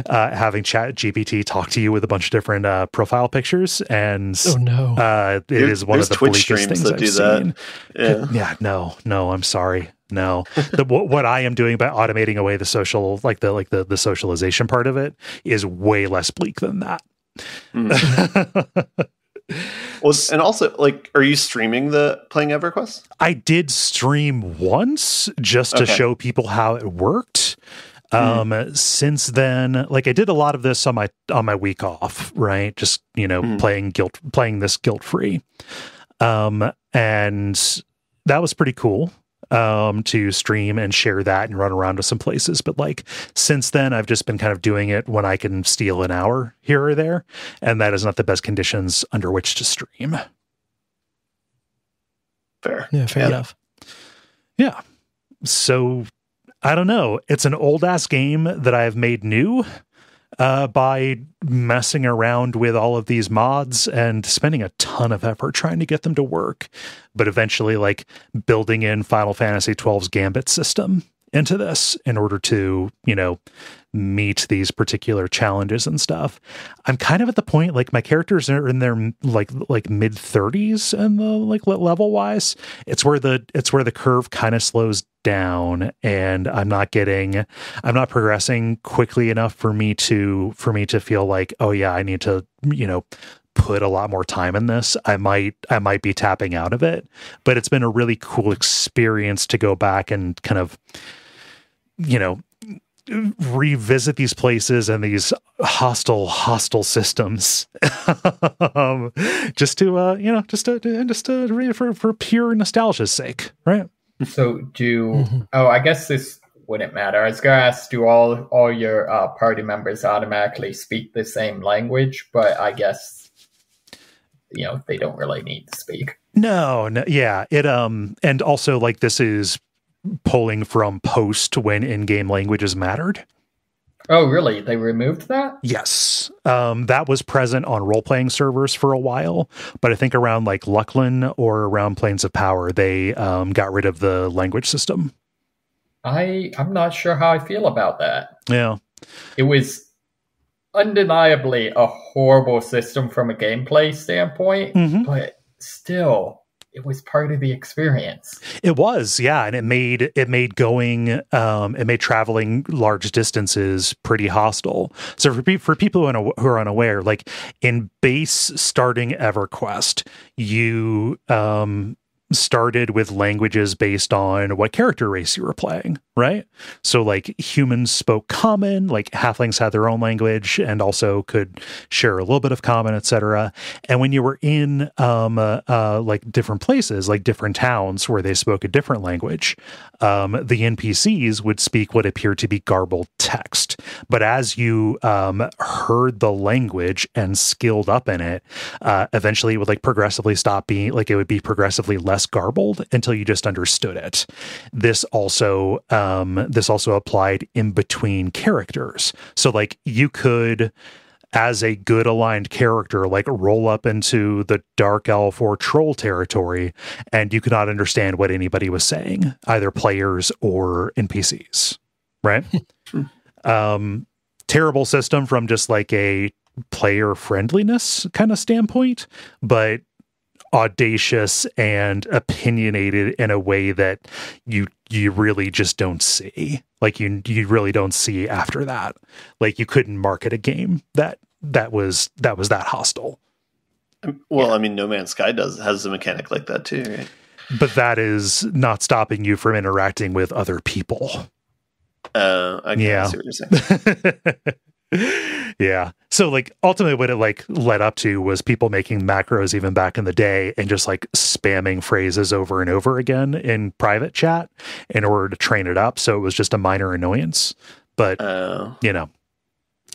S1: having Chat GPT talk to you with a bunch of different profile pictures, and it is one of the bleakest things I've seen. Yeah, no, I'm sorry. No, what I am doing by automating away the social, the socialization part of it, is way less bleak than that.
S4: Well, and also, are you streaming playing EverQuest?
S1: I did stream once just to show people how it worked. Since then, I did a lot of this on my week off, right? Just playing this guilt free, and that was pretty cool. To stream and share that and run around to some places. But since then, I've just been kind of doing it when I can steal an hour here or there. And that is not the best conditions under which to stream.
S4: Fair.
S2: Yeah, fair enough.
S1: Yeah. So I don't know. It's an old ass game that I've made new by messing around with all of these mods and spending a ton of effort trying to get them to work, but eventually building in Final Fantasy XII's Gambit system into this in order to, meet these particular challenges and stuff. I'm kind of at the point, my characters are in their mid 30s and the level wise. It's where the curve kind of slows down, and I'm not progressing quickly enough for me to feel like, oh yeah, I need to, put a lot more time in this. I might be tapping out of it, but it's been a really cool experience to go back and kind of, revisit these places and these hostile systems, for pure nostalgia's sake, right?
S3: So I guess this wouldn't matter. I was gonna ask, do all your party members automatically speak the same language? But I guess they don't really need to speak.
S1: No, yeah. It and also this is pulling from post when in-game languages mattered.
S3: Oh, really? They removed that?
S1: Yes. That was present on role-playing servers for a while, but I think around Lucklin or around Planes of Power, they got rid of the language system.
S3: I'm not sure how I feel about that.
S1: Yeah.
S3: It was undeniably a horrible system from a gameplay standpoint, but still, it was part of the experience. It
S1: was, yeah, and it made traveling large distances pretty hostile. So for people who are unaware, in base starting EverQuest, you started with languages based on what character race you were playing, right? So humans spoke common, halflings had their own language and also could share a little bit of common, etc. And when you were in different places, different towns where they spoke a different language, the NPCs would speak what appeared to be garbled text. But as you heard the language and skilled up in it, eventually it would progressively stop being it would be progressively less garbled until you just understood it. This also applied in between characters. So you could, as a good aligned character, roll up into the dark elf or troll territory, and you could not understand what anybody was saying, either players or NPCs, right? Terrible system from just a player friendliness kind of standpoint, but audacious and opinionated in a way that you really just don't see. You really don't see after that. You couldn't market a game that was that hostile.
S4: Well, yeah. I mean, No Man's Sky has a mechanic like that too, right?
S1: But that is not stopping you from interacting with other people.
S4: I see what you're saying.
S1: Yeah. So ultimately what it led up to was people making macros even back in the day and just spamming phrases over and over again in private chat in order to train it up. So it was just a minor annoyance, but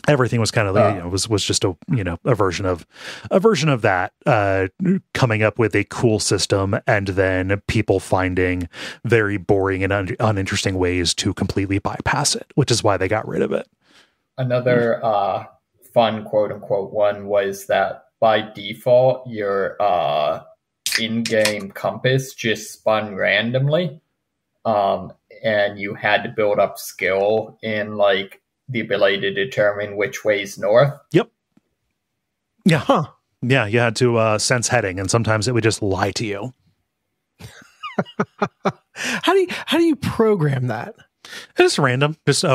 S1: everything was kind of was just a version of that, coming up with a cool system, and then people finding very boring and uninteresting ways to completely bypass it, which is why they got rid of it.
S3: Another fun quote unquote one was that by default your in-game compass just spun randomly, and you had to build up skill in like the ability to determine which way is north.
S1: Yep. Yeah. Huh. Yeah, you had to sense heading, and sometimes it would just lie to you.
S2: How do you program that?
S1: It's random. Just
S3: it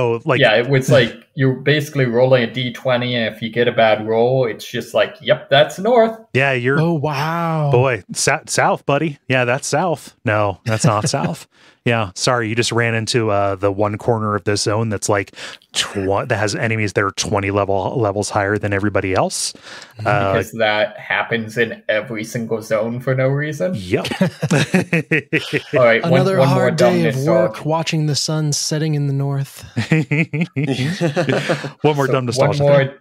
S3: was like you're basically rolling a d20, and if you get a bad roll, it's just like, yep, that's north.
S1: Yeah, you're.
S2: Oh wow,
S1: boy, south, buddy. Yeah, that's south. No, that's not south. Yeah, sorry, you just ran into the one corner of this zone that's like that has enemies that are 20 levels higher than everybody else.
S3: Because that happens in every single zone for no reason.
S1: Yep.
S3: All right,
S2: another one hard day of work watching the sun setting in the north.
S1: One more dumb nostalgia.
S3: One more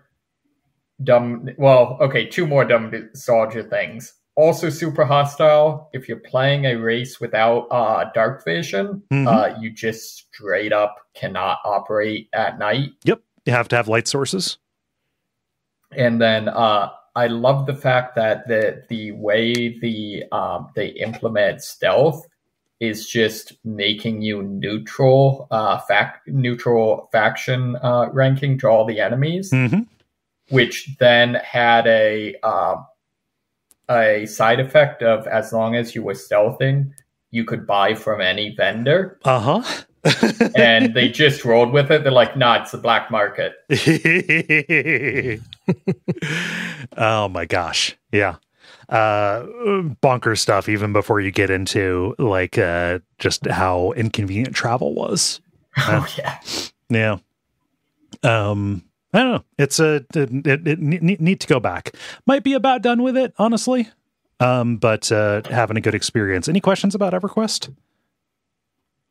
S3: dumb. Well, okay, two more dumb nostalgia things. Also super hostile. If you're playing a race without dark vision, you just straight up cannot operate at night.
S1: Yep, you have to have light sources.
S3: And then I love the fact that the way they implement stealth is just making you neutral faction ranking to all the enemies, which then had a side effect of, as long as you were stealthing, you could buy from any vendor. And they just rolled with it. They're like, nah, it's the black market.
S1: Oh my gosh. Yeah. Bonkers stuff, even before you get into like just how inconvenient travel was. Yeah. I don't know. It's it need to go back. Might be about done with it, honestly. But having a good experience. Any questions about EverQuest?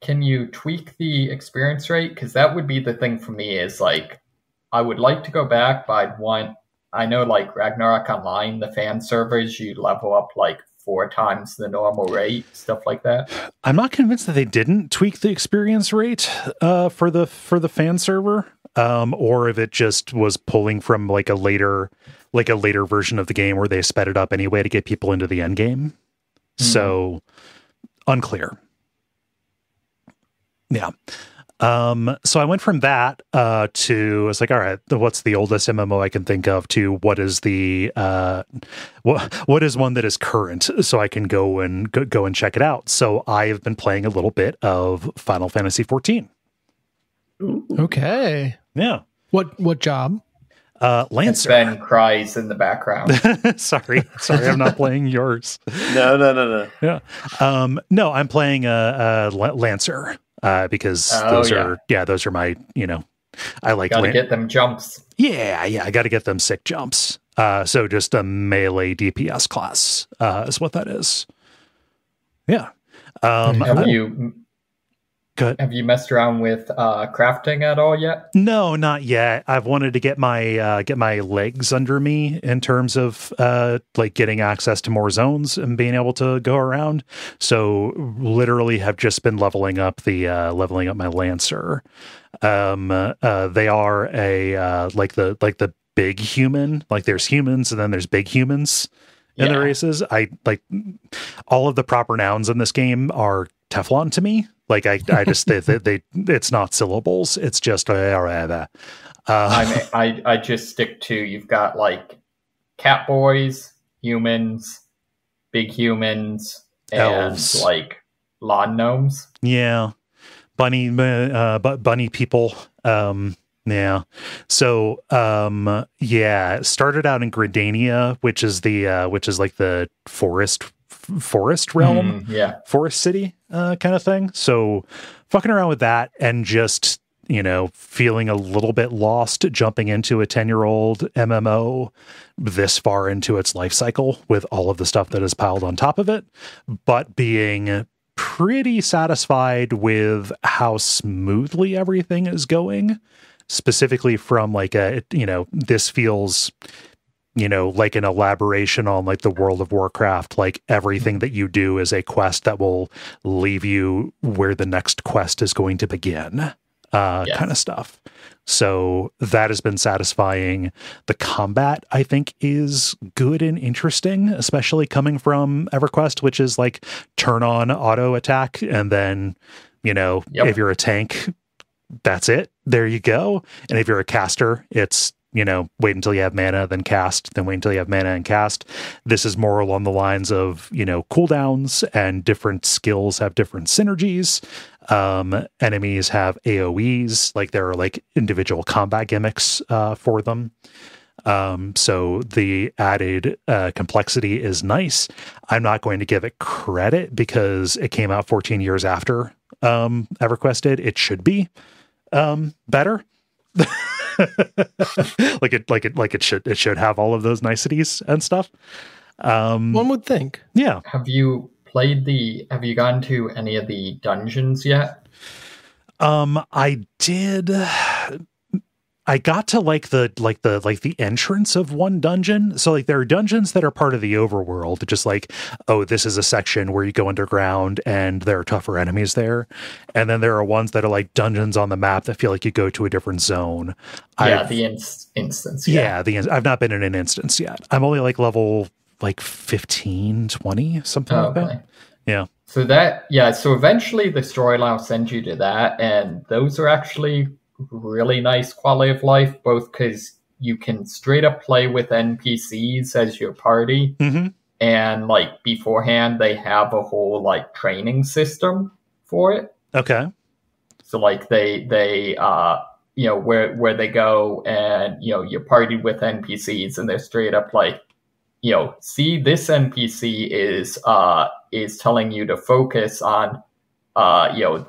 S3: Can you tweak the experience rate? Because that would be the thing for me, is like, I would like to go back, but I know like Ragnarok Online, the fan servers, you level up like 4 times the normal rate, stuff like that.
S1: I'm not convinced that they didn't tweak the experience rate for the fan server. Or if it just was pulling from like a later version of the game where they sped it up anyway to get people into the end game. So unclear. Yeah. So I went from that to, I was like, all right, what's the oldest MMO I can think of, to what is the what is one that is current, so I can go and check it out. So I have been playing a little bit of Final Fantasy XIV.
S2: Okay.
S1: Yeah.
S2: What job?
S1: Lancer.
S3: Ben cries in the background.
S1: Sorry, I'm not playing yours.
S4: No.
S1: Yeah. No, I'm playing Lancer because those are my, I like.
S3: Gotta get them jumps.
S1: Yeah, I got to get them sick jumps. So just a melee DPS class is what that is. Yeah.
S3: Have you messed around with crafting at all yet?
S1: No, not yet. I've wanted to get my legs under me in terms of like getting access to more zones and being able to go around. So literally have just been leveling up my Lancer. They are like the big human. Like there's humans and then there's big humans in the races. I like all of the proper nouns in this game are Teflon to me. Like I just they it's not syllables. It's just
S3: I just stick to, you've got like cat boys, humans, big humans, and elves, like lawn gnomes.
S1: Yeah, bunny people. Yeah. So started out in Gridania, which is like the forest realm, forest city kind of thing. So fucking around with that and just, feeling a little bit lost jumping into a 10-year-old MMO this far into its life cycle with all of the stuff that is piled on top of it, but being pretty satisfied with how smoothly everything is going. specifically from like this feels, like an elaboration on like the World of Warcraft, like everything that you do is a quest that will leave you where the next quest is going to begin, kind of stuff. So that has been satisfying. The combat, I think, is good and interesting, especially coming from EverQuest, which is like turn on auto attack. And then, if you're a tank, that's it. There you go. And if you're a caster, it's, wait until you have mana, then cast, then wait until you have mana and cast. This is more along the lines of, cooldowns, and different skills have different synergies. Enemies have AoEs, like there are like individual combat gimmicks for them. So the added complexity is nice. I'm not going to give it credit because it came out 14 years after EverQuest did. It should be better. it should have all of those niceties and stuff.
S2: One would think.
S1: Yeah.
S3: Have you gone to any of the dungeons yet?
S1: I did. I got to the entrance of one dungeon. So like there are dungeons that are part of the overworld, just like, oh, this is a section where you go underground and there are tougher enemies there. And then there are ones that are like dungeons on the map that feel like you go to a different zone.
S3: Yeah, the instance. Yeah,
S1: I've not been in an instance yet. I'm only like level like 15, 20, something like that. Yeah.
S3: So so eventually the storyline will send you to that, and those are actually really nice quality of life, both because you can straight up play with NPCs as your party, and like beforehand they have a whole like training system for it.
S1: Okay.
S3: So like they where they go, and you're partied with NPCs, and they're straight up like, see, this NPC is telling you to focus on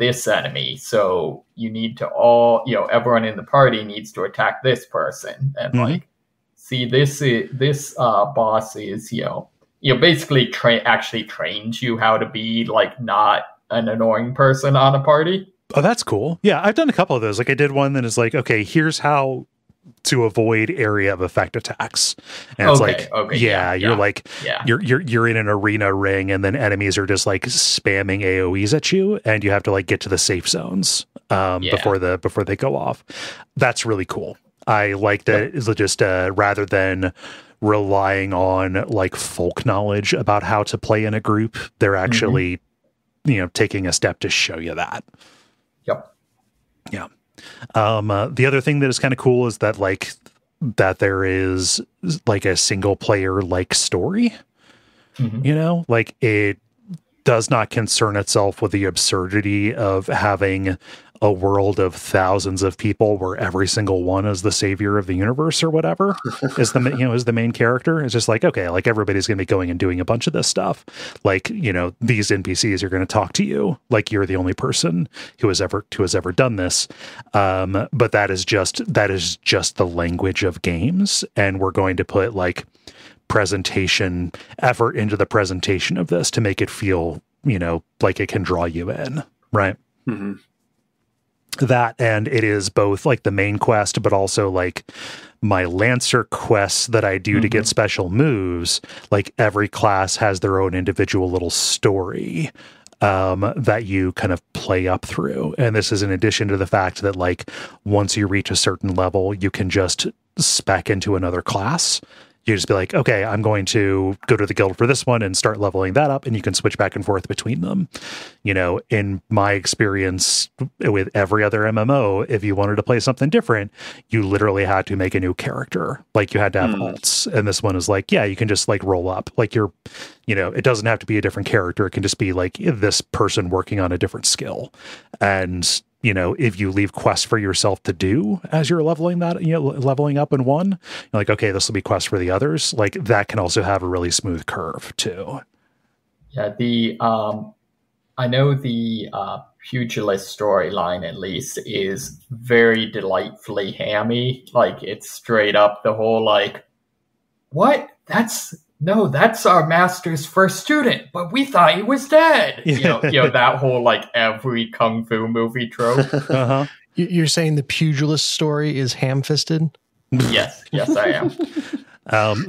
S3: this enemy, so you need to everyone in the party needs to attack this person, and like, see, this boss is basically actually trains you how to be like not an annoying person on a party.
S1: Oh, that's cool. Yeah, I've done a couple of those. Like I did one that is like, okay, here's how to avoid area of effect attacks, and it's you're in an arena ring, and then enemies are just like spamming AoEs at you, and you have to like get to the safe zones before they go off. That's really cool. I like that. It's just rather than relying on like folk knowledge about how to play in a group, they're actually taking a step to show you that.
S3: Yep.
S1: Yeah. The other thing that is kind of cool is that that there is like a single player like story, like it does not concern itself with the absurdity of having a world of thousands of people where every single one is the savior of the universe or whatever is the main character. It's just like, okay, like everybody's going to be going and doing a bunch of this stuff. Like, these NPCs are going to talk to you like you're the only person who has ever done this. But that is just the language of games. And we're going to put like presentation effort into the presentation of this to make it feel, like it can draw you in. Right.
S4: Mm-hmm.
S1: That, and it is both like the main quest, but also like my Lancer quests that I do to get special moves. Like every class has their own individual little story that you kind of play up through. And this is in addition to the fact that like once you reach a certain level, you can just spec into another class. You just be like, okay, I'm going to go to the guild for this one and start leveling that up, and you can switch back and forth between them. In my experience with every other MMO, if you wanted to play something different, you literally had to make a new character. Like you had to have alts. And this one is like, yeah, you can just like roll up. Like it doesn't have to be a different character. It can just be like this person working on a different skill. And if you leave quests for yourself to do as you're leveling up in one, you're like, okay, this will be quests for the others. Like that can also have a really smooth curve too.
S3: Yeah. I know the Pugilist storyline at least is very delightfully hammy. Like it's straight up the whole like, what? That's our master's first student, but we thought he was dead. That whole like every kung fu movie trope.
S2: You're saying the pugilist story is ham-fisted?
S3: Yes, I am.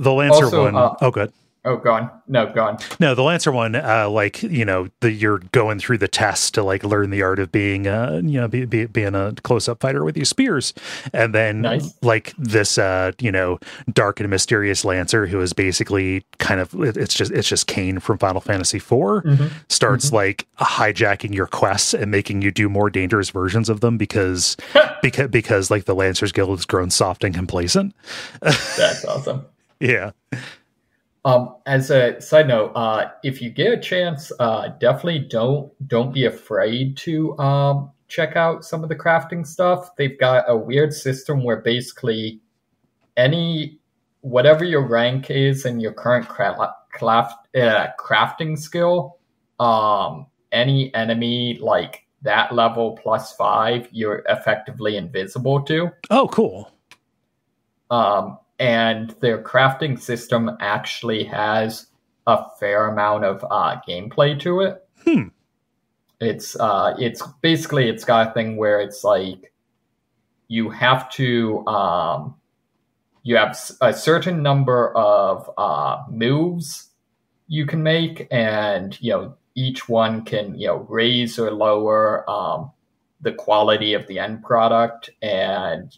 S1: The Lancer one. Oh, good.
S3: Oh, go on. No, go on.
S1: No, the Lancer one, you're going through the test to like learn the art of being, being a close-up fighter with these spears, and then like this, dark and mysterious Lancer who is basically kind of it's just Kane from Final Fantasy IV starts like hijacking your quests and making you do more dangerous versions of them because like the Lancers Guild has grown soft and complacent.
S3: That's awesome.
S1: Yeah.
S3: As a side note, if you get a chance, definitely don't be afraid to check out some of the crafting stuff. They've got a weird system where basically whatever your rank is and your current crafting skill, any enemy like that level +5, you're effectively invisible to.
S1: Oh, cool.
S3: And their crafting system actually has a fair amount of gameplay to it. It's basically, it's got a thing where it's like you have to you have a certain number of moves you can make, and each one can raise or lower the quality of the end product, and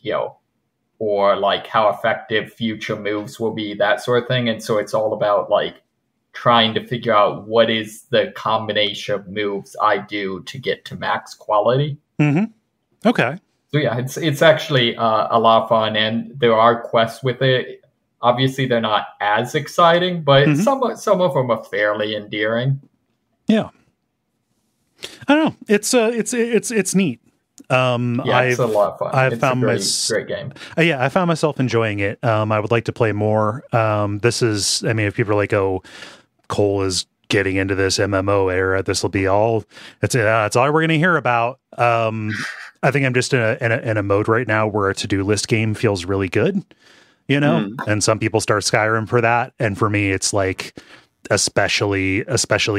S3: or like how effective future moves will be, that sort of thing. And so it's all about like trying to figure out what is the combination of moves I do to get to max quality.
S1: Okay.
S3: So yeah, it's actually a lot of fun, and there are quests with it. Obviously, they're not as exciting, but some of them are fairly endearing.
S1: Yeah. I don't know. It's neat.
S3: It's a lot of fun. It's a great game.
S1: I found myself enjoying it. I would like to play more. If people are like, oh, Kole is getting into this MMO era, this will be all. It's all we're going to hear about. I think I'm just in a mode right now where a to-do list game feels really good, and some people start Skyrim for that, and for me, it's like. Especially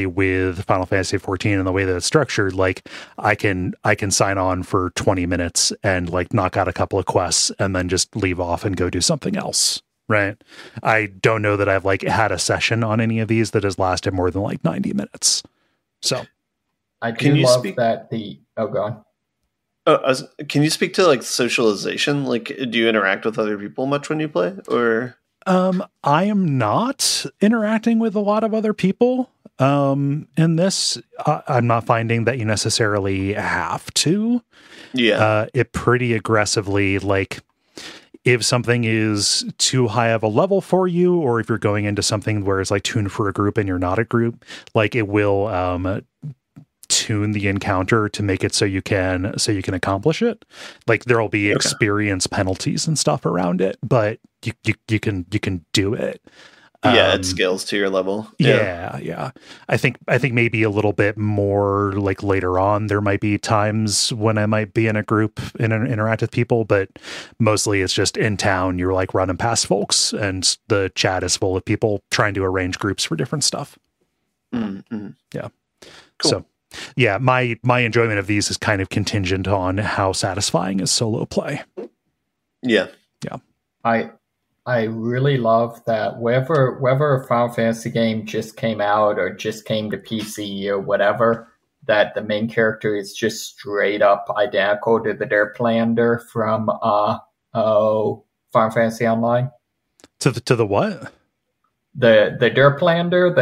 S1: with Final Fantasy XIV and the way that it's structured, like I can sign on for 20 minutes and like knock out a couple of quests and then just leave off and go do something else. Right. I don't know that I've like had a session on any of these that has lasted more than like 90 minutes. So
S3: I do love that go on.
S4: Can you speak to like socialization? Like, do you interact with other people much when you play, or?
S1: I am not interacting with a lot of other people in this. I'm not finding that you necessarily have to.
S4: Yeah.
S1: It pretty aggressively, like, if something is too high of a level for you, or if you're going into something where it's like tuned for a group and you're not a group, like it will tune the encounter to make it so you can accomplish it. Like there'll be experience penalties and stuff around it, but you can do it.
S4: It scales to your level.
S1: Yeah. I think maybe a little bit more like later on, there might be times when I might be in a group and interact with people, but mostly it's just in town. You're like running past folks and the chat is full of people trying to arrange groups for different stuff.
S4: Mm-hmm.
S1: Yeah.
S4: Cool.
S1: So yeah, my enjoyment of these is kind of contingent on how satisfying is solo play.
S4: Yeah.
S3: I really love that whether a Final Fantasy game just came out or just came to PC or whatever, that the main character is just straight up identical to the Derplander from Final Fantasy Online.
S1: To the what?
S3: The Derplander,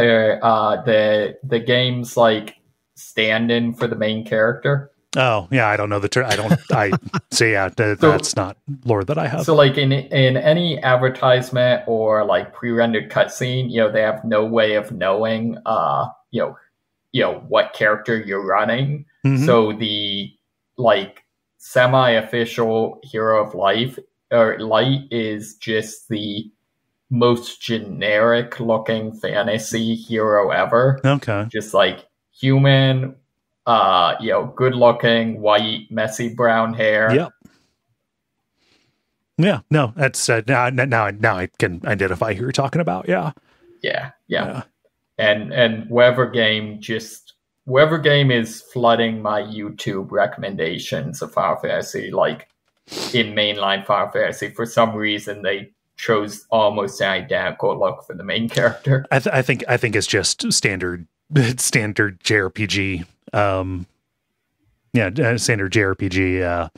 S3: the game's like stand-in for the main character.
S1: Oh yeah, I don't know the term. That's not lore that I have.
S3: So like in any advertisement or like pre-rendered cutscene, they have no way of knowing what character you're running. Mm-hmm. So the like semi-official Hero of Life or Light is just the most generic looking fantasy hero ever.
S1: Okay.
S3: Just like human, good looking, white, messy brown hair.
S1: Yep. Yeah, no, that's now I can identify who you're talking about. Yeah.
S3: And whatever game just whatever game is flooding my YouTube recommendations of Final Fantasy, like in mainline Final Fantasy, for some reason they chose almost an identical look for the main character.
S1: I think it's just standard JRPG. Standard JRPG.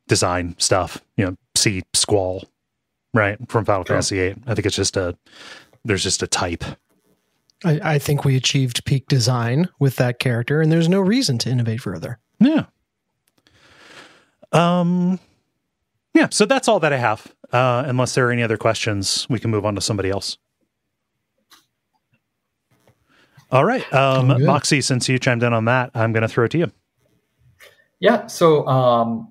S1: Design stuff. See Squall, right, from Final Fantasy VIII. I think it's just there's just a type.
S2: I think we achieved peak design with that character, and there's no reason to innovate further.
S1: Yeah. So that's all that I have. Unless there are any other questions, we can move on to somebody else. All right. Moxie, since you chimed in on that, I'm going to throw it to you.
S3: Yeah. So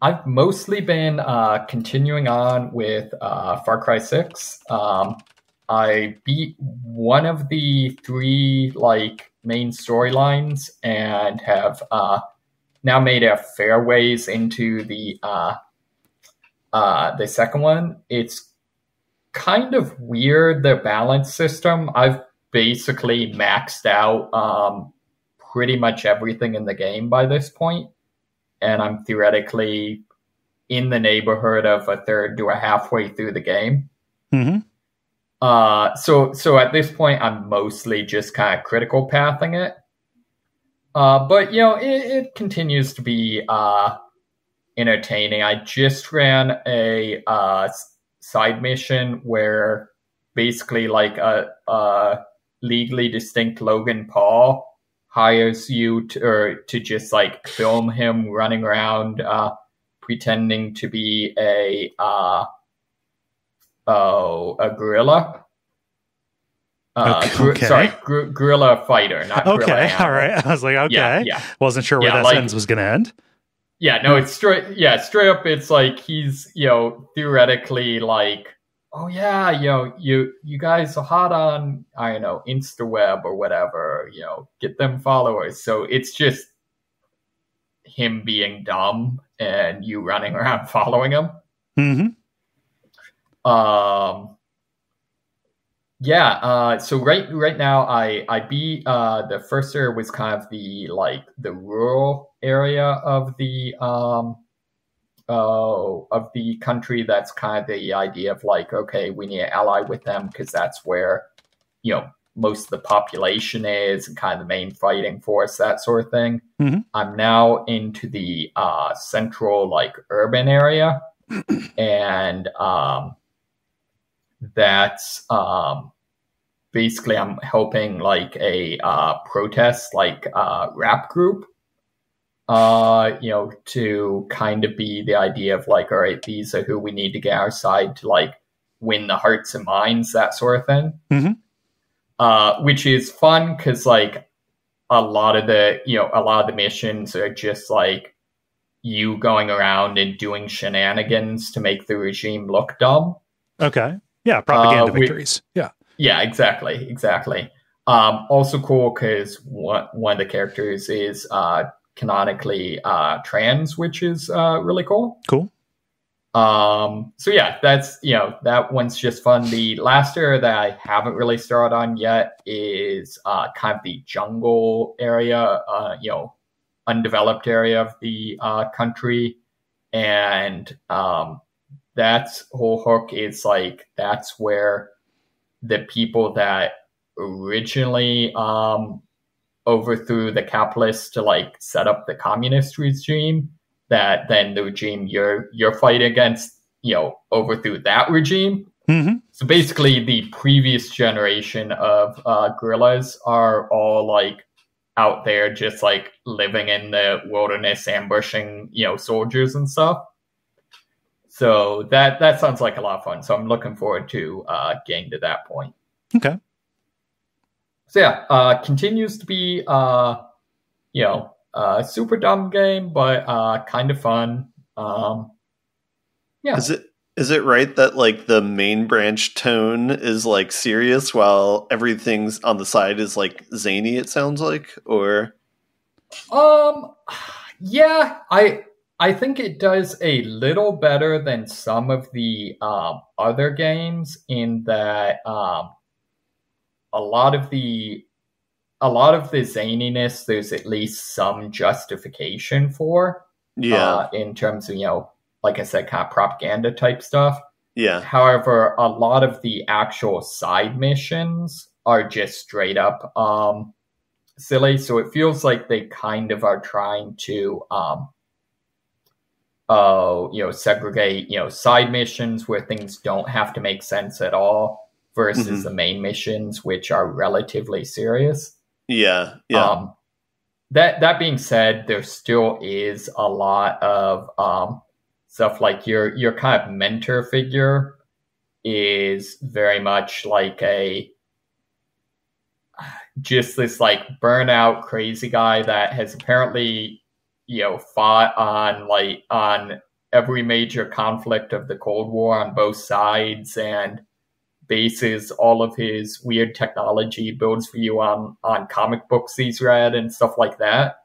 S3: I've mostly been continuing on with Far Cry 6. I beat one of the 3 main storylines and have now made a fair ways into the second one. It's kind of weird, the balance system. I've basically maxed out pretty much everything in the game by this point, and I'm theoretically in the neighborhood of a third to a halfway through the game.
S1: Mm-hmm.
S3: So at this point, I'm mostly just kind of critical pathing it. But it continues to be entertaining. I just ran a side mission where basically a legally distinct Logan Paul hires you to just film him running around pretending to be a gorilla. Gorilla fighter, not gorilla animal.
S1: All right. I was like, okay.
S3: Yeah.
S1: Wasn't sure where that sentence was going to end.
S3: Yeah, no, it's straight up. It's he's, theoretically oh yeah, you guys are hot on, I don't know, InstaWeb or whatever, get them followers. So it's just him being dumb and you running around following him.
S1: Mm-hmm.
S3: So right now I beat the first area was kind of the rural area of the country. That's kind of the idea of okay, we need to ally with them because that's where most of the population is and kind of the main fighting force, that sort of thing.
S1: Mm-hmm.
S3: I'm now into the central urban area, and that's basically I'm helping a protest rap group to kind of be the idea of all right, these are who we need to get our side to win the hearts and minds, that sort of thing.
S1: Mm-hmm.
S3: Which is fun because a lot of the missions are just you going around and doing shenanigans to make the regime look dumb.
S1: Okay. Yeah, propaganda victories.
S3: Yeah, exactly. Also cool because one of the characters is canonically trans, which is really cool.
S1: Cool.
S3: So yeah, that's that one's just fun. The last area that I haven't really started on yet is kind of the jungle area, undeveloped area of the country, and that's whole hook is that's where the people that originally overthrew the capitalists to set up the communist regime, that then the regime you're fighting against overthrew that regime.
S1: Mm-hmm.
S3: So basically the previous generation of guerrillas are all out there just living in the wilderness, ambushing soldiers and stuff. So that sounds like a lot of fun. So I'm looking forward to getting to that point.
S1: Okay.
S3: So yeah, continues to be a super dumb game, but kind of fun. Yeah.
S4: Is it right that the main branch tone is serious while everything's on the side is zany? It sounds or.
S3: Yeah, I think it does a little better than some of the other games in that a lot of the a lot of the zaniness, there's at least some justification for.
S4: Yeah.
S3: In terms of, like I said, kind of propaganda type stuff.
S4: Yeah.
S3: However, a lot of the actual side missions are just straight up silly. So it feels like they kind of are trying to segregate, side missions where things don't have to make sense at all versus the main missions, which are relatively serious.
S4: Yeah. Yeah.
S3: That being said, there still is a lot of stuff like your kind of mentor figure is very much like just this like burnout crazy guy that has apparently fought on every major conflict of the Cold War on both sides and bases all of his weird technology builds for you on comic books he's read and stuff like that.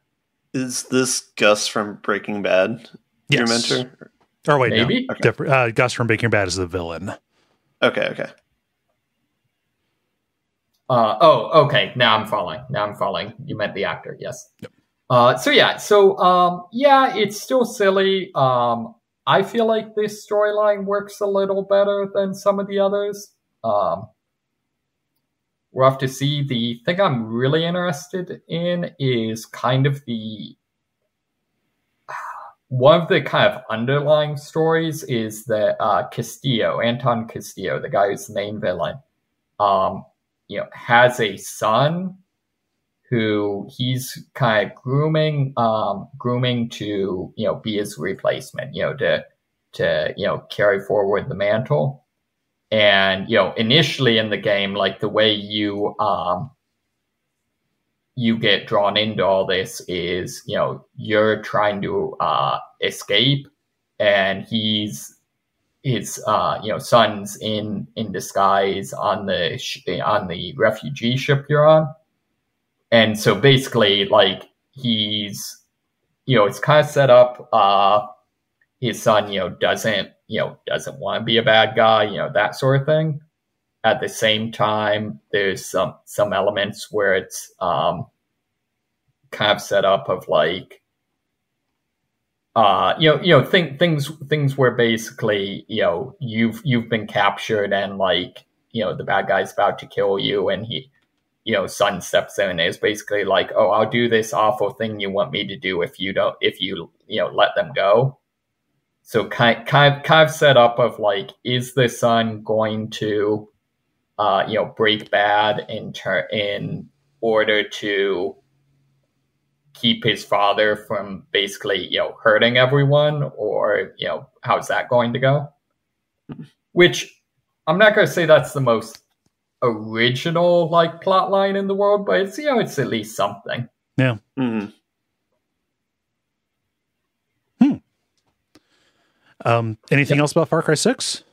S4: Is this Gus from Breaking Bad your mentor?
S1: Or wait,
S3: maybe?
S1: No. Okay. Gus from Breaking Bad is the villain.
S4: Okay.
S3: Okay. Now I'm following. You meant the actor, yes. Yep. It's still silly. I feel like this storyline works a little better than some of the others. We'll have to see. The thing I'm really interested in is kind of one of the kind of underlying stories is that Anton Castillo, the guy who's the main villain, has a son who he's kind of grooming to be his replacement, to carry forward the mantle. And initially in the game, like the way you get drawn into all this is you're trying to escape, and his son's in disguise on the refugee ship you're on. And so basically, like, he's, it's kind of set up, his son, doesn't want to be a bad guy, that sort of thing. At the same time, there's some elements where it's, kind of set up of like, things where basically, you've been captured and like, the bad guy's about to kill you, and son steps in and is basically like, oh, I'll do this awful thing you want me to do if you let them go. So kind of set up of like, is the son going to, break bad in order to keep his father from basically, hurting everyone, or, how's that going to go? Which I'm not going to say that's the most original like plot line in the world, but it's it's at least something.
S1: Yeah. Anything else about Far Cry 6?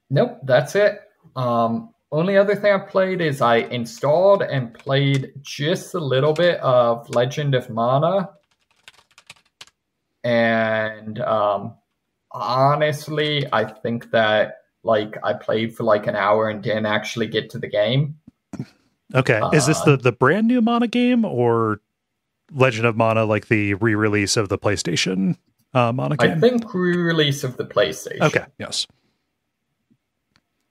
S3: Nope, that's it. Only other thing I played is I installed and played just a little bit of Legend of Mana, and honestly, I think that like I played for like an hour and didn't actually get to the game.
S1: Okay. Is this the brand new Mana game, or Legend of Mana, like the re-release of the PlayStation Mana game?
S3: I think re-release of the PlayStation.
S1: Okay, yes.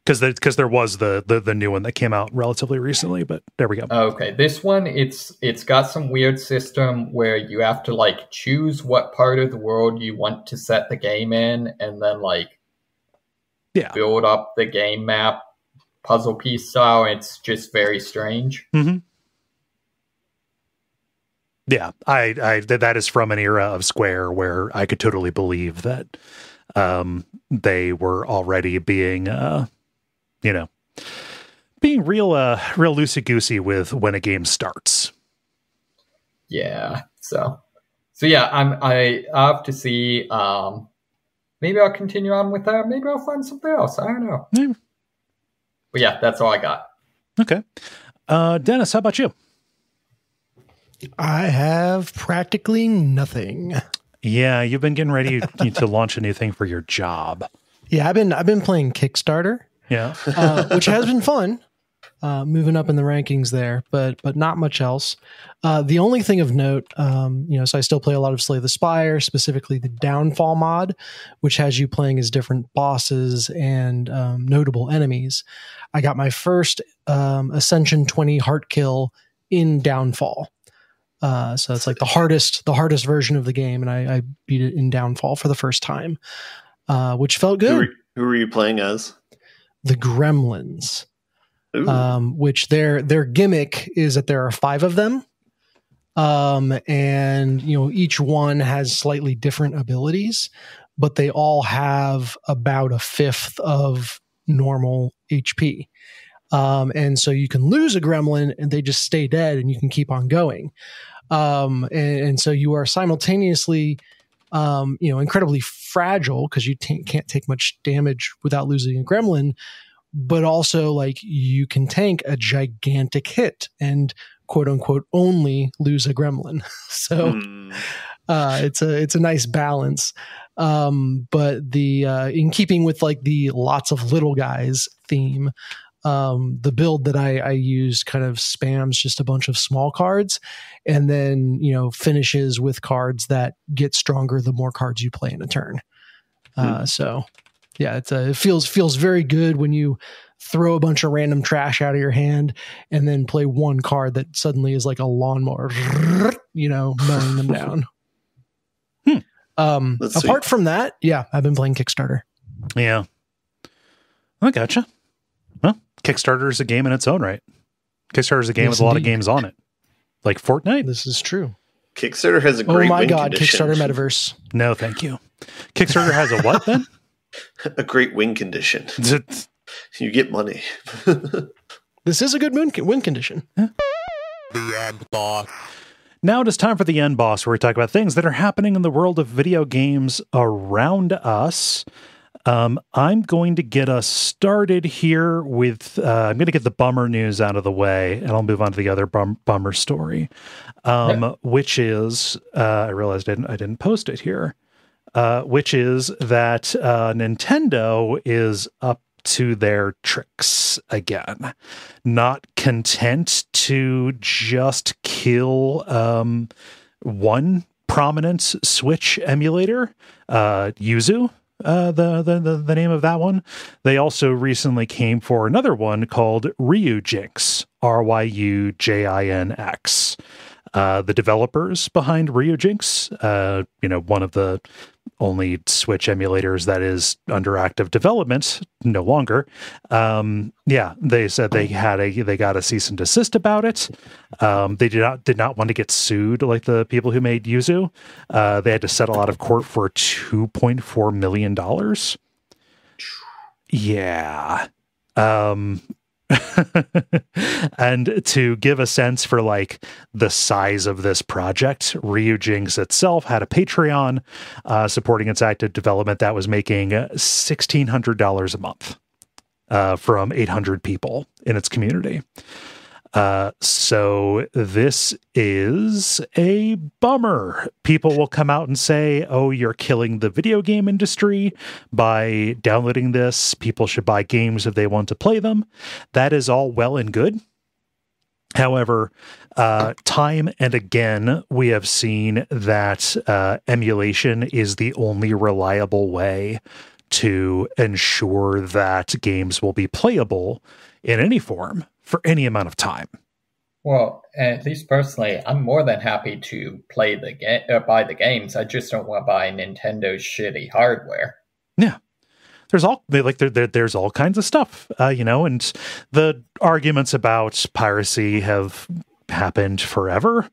S1: Because there was the new one that came out relatively recently, but there we go.
S3: Okay, this one, it's got some weird system where you have to like choose what part of the world you want to set the game in, and then like build up the game map puzzle piece style. It's just very strange.
S1: Mm-hmm. Yeah, I that is from an era of Square where I could totally believe that they were already being being real loosey-goosey with when a game starts.
S3: Yeah, so yeah, I have to see. Maybe I'll continue on with that. Maybe I'll find something else. I don't know. Yeah. But yeah, that's all I got.
S1: Okay. Dennis, how about you?
S2: I have practically nothing.
S1: Yeah, you've been getting ready to launch a new thing for your job.
S2: Yeah, I've been playing Kickstarter.
S1: Yeah.
S2: Which has been fun. moving up in the rankings there, but not much else. The only thing of note, so I still play a lot of Slay the Spire, specifically the Downfall mod, which has you playing as different bosses and notable enemies. I got my first Ascension 20 heart kill in Downfall. So it's like the hardest version of the game, and I beat it in Downfall for the first time, which felt good.
S4: Who were you playing as?
S2: The Gremlins. Which their gimmick is that there are 5 of them. And each one has slightly different abilities, but they all have about a fifth of normal HP. And so you can lose a gremlin and they just stay dead and you can keep on going. And so you are simultaneously, incredibly fragile because you can't take much damage without losing a gremlin, but also like you can tank a gigantic hit and quote unquote only lose a gremlin. So it's a nice balance. But the in keeping with like the lots of little guys theme, the build that I use kind of spams just a bunch of small cards and then, finishes with cards that get stronger the more cards you play in a turn. So yeah, it feels very good when you throw a bunch of random trash out of your hand and then play one card that suddenly is like a lawnmower, mowing them down. Apart from that, yeah, I've been playing Kickstarter.
S1: Yeah. I gotcha. Well, Kickstarter is a game in its own right. Kickstarter is a game with a lot of games on it. Like Fortnite.
S2: This is true.
S4: Kickstarter has a great win condition.
S2: Kickstarter Metaverse.
S1: No, thank you. Kickstarter has a what then?
S4: A great win condition. You get money.
S2: This is a good win condition.
S1: Yeah. The end boss. Now it is time for the end boss, where we talk about things that are happening in the world of video games around us. I'm going to get us started here with, I'm going to get the bummer news out of the way, and I'll move on to the other bummer story, which is, I realized I didn't post it here, which is that Nintendo is up to their tricks again, not content to just kill one prominent Switch emulator, Yuzu. The name of that one. They also recently came for another one called Ryujinx, Ryujinx. The developers behind Ryujinx, one of the only Switch emulators that is under active development, no longer. They said they got a cease and desist about it. They did not want to get sued like the people who made Yuzu. They had to settle out of court for $2.4 million. Yeah. And to give a sense for like the size of this project, Ryujinx itself had a Patreon supporting its active development that was making $1,600 a month from 800 people in its community. So this is a bummer. People will come out and say, oh, you're killing the video game industry by downloading this. People should buy games if they want to play them. That is all well and good. However, time and again, we have seen that emulation is the only reliable way to ensure that games will be playable in any form for any amount of time.
S3: Well, at least personally, I'm more than happy to play buy the games. I just don't want to buy Nintendo's shitty hardware.
S1: Yeah. There's all there's all kinds of stuff, and the arguments about piracy have happened forever.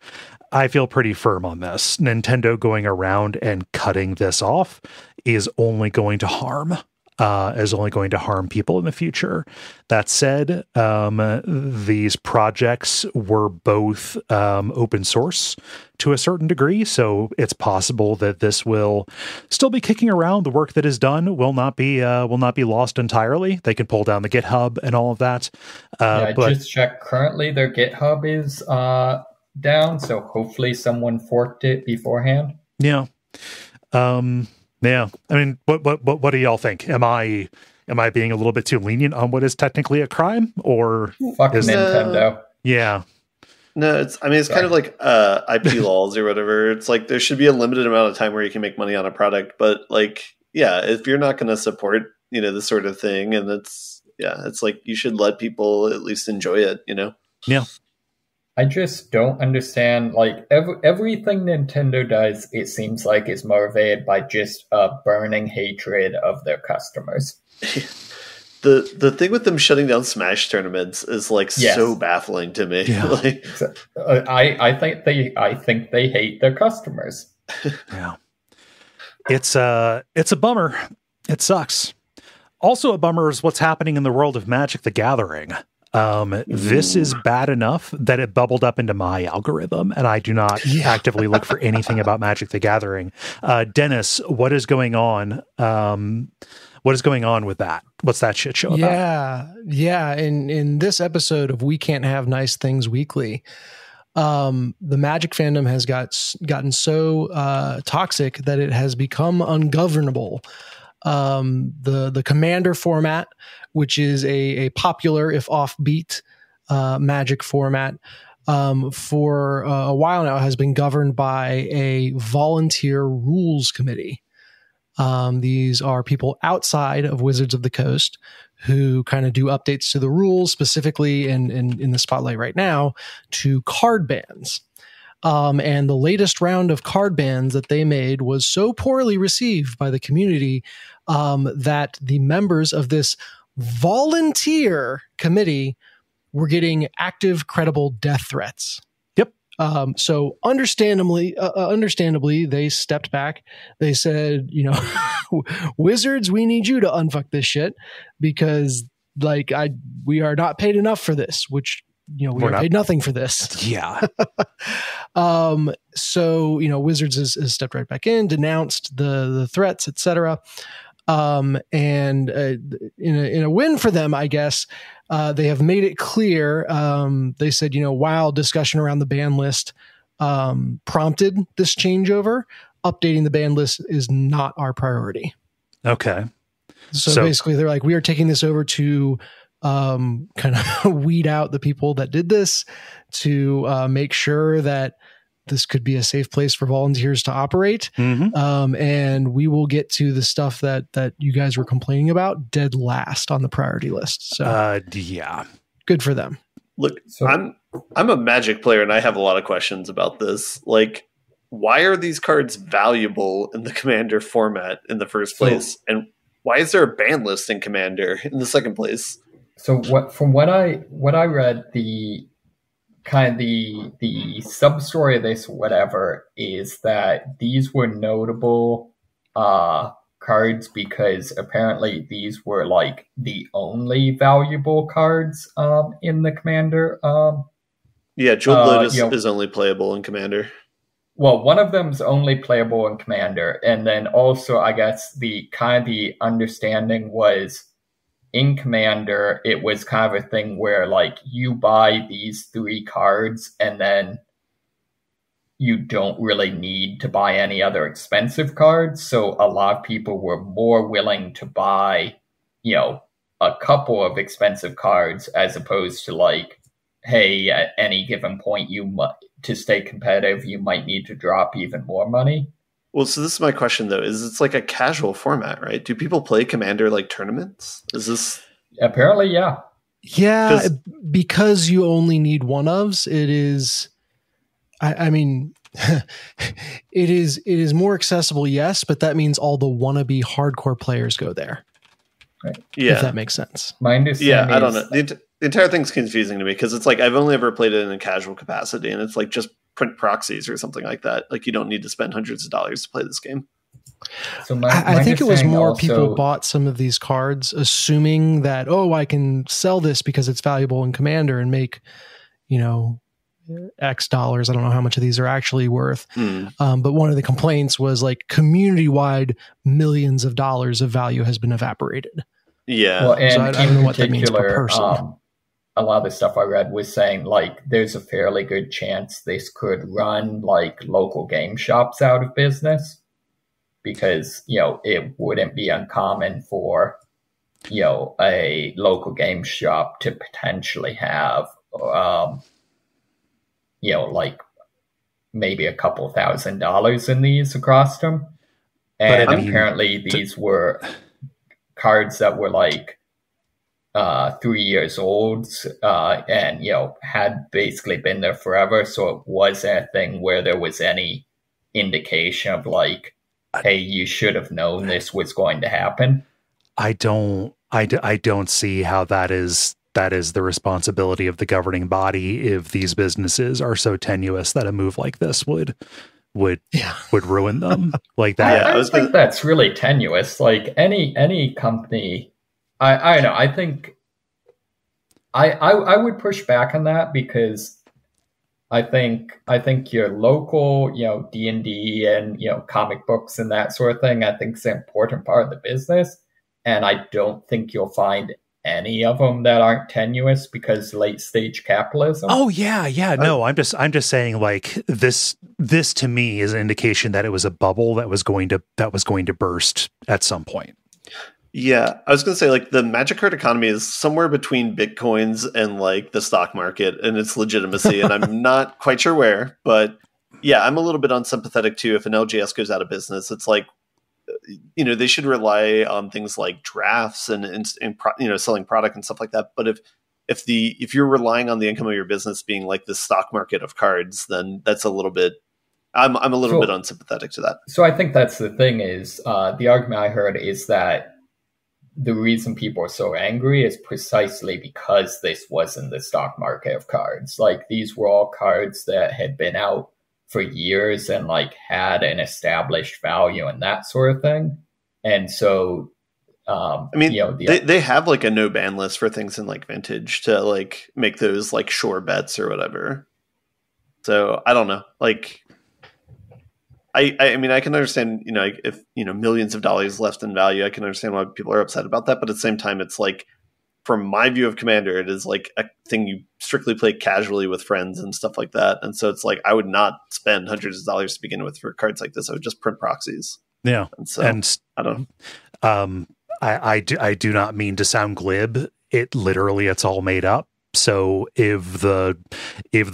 S1: I feel pretty firm on this. Nintendo going around and cutting this off is only going to harm people in the future. That said, these projects were both open source to a certain degree, so it's possible that this will still be kicking around. The work that is done will not be lost entirely. They can pull down the GitHub and all of that.
S3: I just checked. Currently, their GitHub is down, so hopefully someone forked it beforehand.
S1: Yeah. Yeah, I mean, what do y'all think? Am I Am I being a little bit too lenient on what is technically a crime, or
S3: fuck Nintendo?
S1: Yeah.
S4: No, it's kind of like IP laws or whatever. It's like there should be a limited amount of time where you can make money on a product, but like, yeah, if you're not going to support, this sort of thing, and it's like you should let people at least enjoy it,
S1: Yeah.
S3: I just don't understand, like, everything Nintendo does, it seems like, is motivated by just a burning hatred of their customers.
S4: The thing with them shutting down Smash tournaments is like so baffling to me.
S1: Yeah.
S4: Like,
S3: I think they hate their customers.
S1: Yeah. It's a bummer. It sucks. Also a bummer is what's happening in the world of Magic the Gathering. This is bad enough that it bubbled up into my algorithm, and I do not actively look for anything about Magic the Gathering. Dennis, what is going on? What is going on with that? What's that shit show about?
S2: Yeah. In this episode of We Can't Have Nice Things Weekly, the Magic fandom has gotten so toxic that it has become ungovernable. The Commander format, which is a popular, if offbeat, Magic format, for a while now has been governed by a volunteer rules committee. These are people outside of Wizards of the Coast who kind of do updates to the rules, specifically in the spotlight right now, to card bans. And the latest round of card bans that they made was so poorly received by the community that the members of this volunteer committee were getting active, credible death threats.
S1: Yep.
S2: So understandably, they stepped back. They said, Wizards, we need you to unfuck this shit because we are not paid enough for this, which, we are paid nothing for this.
S1: Yeah.
S2: So, Wizards has stepped right back in, denounced the threats, etc. And in a win for them, I guess, they have made it clear. They said, while discussion around the ban list prompted this changeover, updating the ban list is not our priority.
S1: Okay.
S2: So basically, they're like, we are taking this over to kind of weed out the people that did this, to make sure that this could be a safe place for volunteers to operate.
S1: Mm-hmm.
S2: And we will get to the stuff that you guys were complaining about dead last on the priority list. So
S1: yeah,
S2: good for them.
S4: Look, I'm a Magic player and I have a lot of questions about this. Like, why are these cards valuable in the Commander format in the first place? And why is there a ban list in Commander in the second place?
S3: So from what I read, the kind of the sub story of this, whatever, is that these were notable cards because apparently these were like the only valuable cards in the Commander.
S4: Jeweled Lotus is only playable in Commander.
S3: Well, one of them's only playable in Commander, and then also I guess the understanding was, in Commander, it was kind of a thing where, like, you buy these 3 cards and then you don't really need to buy any other expensive cards. So a lot of people were more willing to buy, a couple of expensive cards as opposed to, like, hey, at any given point, to stay competitive, you might need to drop even more money.
S4: Well, so this is my question, though. It's like a casual format, right? Do people play Commander like tournaments? Is this...
S3: Apparently, yeah.
S2: Yeah, because you only need one-ofs, it is... I mean, it is more accessible, yes, but that means all the wannabe hardcore players go there.
S3: Right.
S4: Yeah.
S2: If that makes sense.
S3: My understanding
S4: I don't know. The entire thing's confusing to me because it's like I've only ever played it in a casual capacity, and it's like just print proxies or something like that. Like you don't need to spend hundreds of dollars to play this game.
S3: So
S2: I think it was more people bought some of these cards assuming that, I can sell this because it's valuable in Commander and make, X dollars. I don't know how much of these are actually worth. But one of the complaints was like community-wide millions of dollars of value has been evaporated.
S4: Yeah.
S3: Well, and
S2: so I don't know what that means per person.
S3: A lot of the stuff I read was saying, like, there's a fairly good chance this could run, like, local game shops out of business because, it wouldn't be uncommon for, a local game shop to potentially have, like maybe a couple $1,000s in these across them. And apparently these were cards that were like 3 years old, and had basically been there forever. So it was a thing where there was any indication of like, hey, you should have known this was going to happen.
S1: I don't see how that is the responsibility of the governing body if these businesses are so tenuous that a move like this would ruin them like that.
S3: I think that's really tenuous. Like any company, I know. I think I would push back on that, because I think your local, D&D and comic books and that sort of thing, I think is an important part of the business, and I don't think you'll find any of them that aren't tenuous because late stage capitalism.
S1: Oh yeah. No, I'm just saying, like, this to me is an indication that it was a bubble that was going to burst at some point.
S4: Yeah, I was going to say, like, the Magic card economy is somewhere between Bitcoins and like the stock market and its legitimacy, and I'm not quite sure where. But yeah, I'm a little bit unsympathetic too. If an LGS goes out of business, it's like, they should rely on things like drafts and selling product and stuff like that. But if you're relying on the income of your business being like the stock market of cards, then that's a little bit. I'm a little bit unsympathetic to that.
S3: So I think that's the thing is, the argument I heard is that the reason people are so angry is precisely because this wasn't the stock market of cards. Like, these were all cards that had been out for years and like had an established value and that sort of thing. And so,
S4: they have like a no ban list for things in like vintage to like make those like sure bets or whatever. So I don't know. Like, I mean, I can understand, if, millions of dollars left in value, I can understand why people are upset about that. But at the same time, it's like, from my view of Commander, it is like a thing you strictly play casually with friends and stuff like that. And so it's like, I would not spend hundreds of dollars to begin with for cards like this. I would just print proxies.
S1: Yeah.
S4: And so I don't
S1: know. I do not mean to sound glib. It's all made up. So if the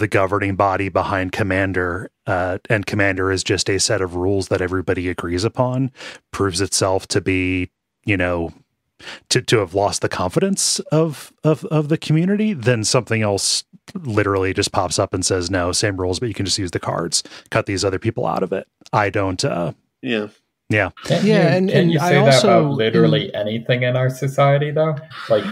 S1: governing body behind Commander, and Commander is just a set of rules that everybody agrees upon, proves itself to be, to have lost the confidence of the community, then something else literally just pops up and says, no, same rules, but you can just use the cards, cut these other people out of it. I don't.
S4: Yeah.
S1: Yeah.
S3: Can you say that about literally anything in our society, though? Like,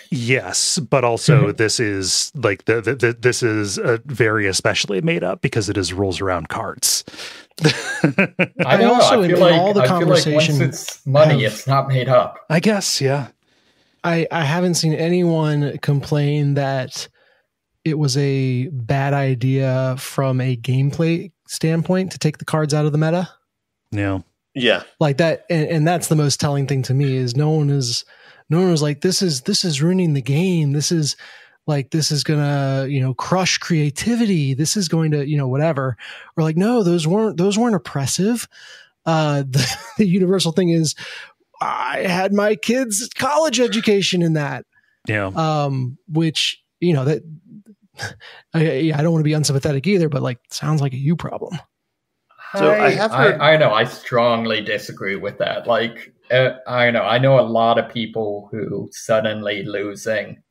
S1: yes, but also this is like this is very especially made up because it is rules around cards.
S3: I know. I feel like once it's money, it's not made up.
S1: I guess, yeah.
S2: I haven't seen anyone complain that it was a bad idea from a gameplay standpoint to take the cards out of the meta.
S4: Yeah.
S2: Like that, and that's the most telling thing to me is no one was like, this is ruining the game. This is gonna, crush creativity. This is going to, whatever. Or like, no, those weren't oppressive. The universal thing is, I had my kids' college education in that.
S1: Yeah.
S2: Which, that I don't want to be unsympathetic either, but like, sounds like a you problem.
S3: So I know I strongly disagree with that. Like, I know a lot of people who suddenly losing,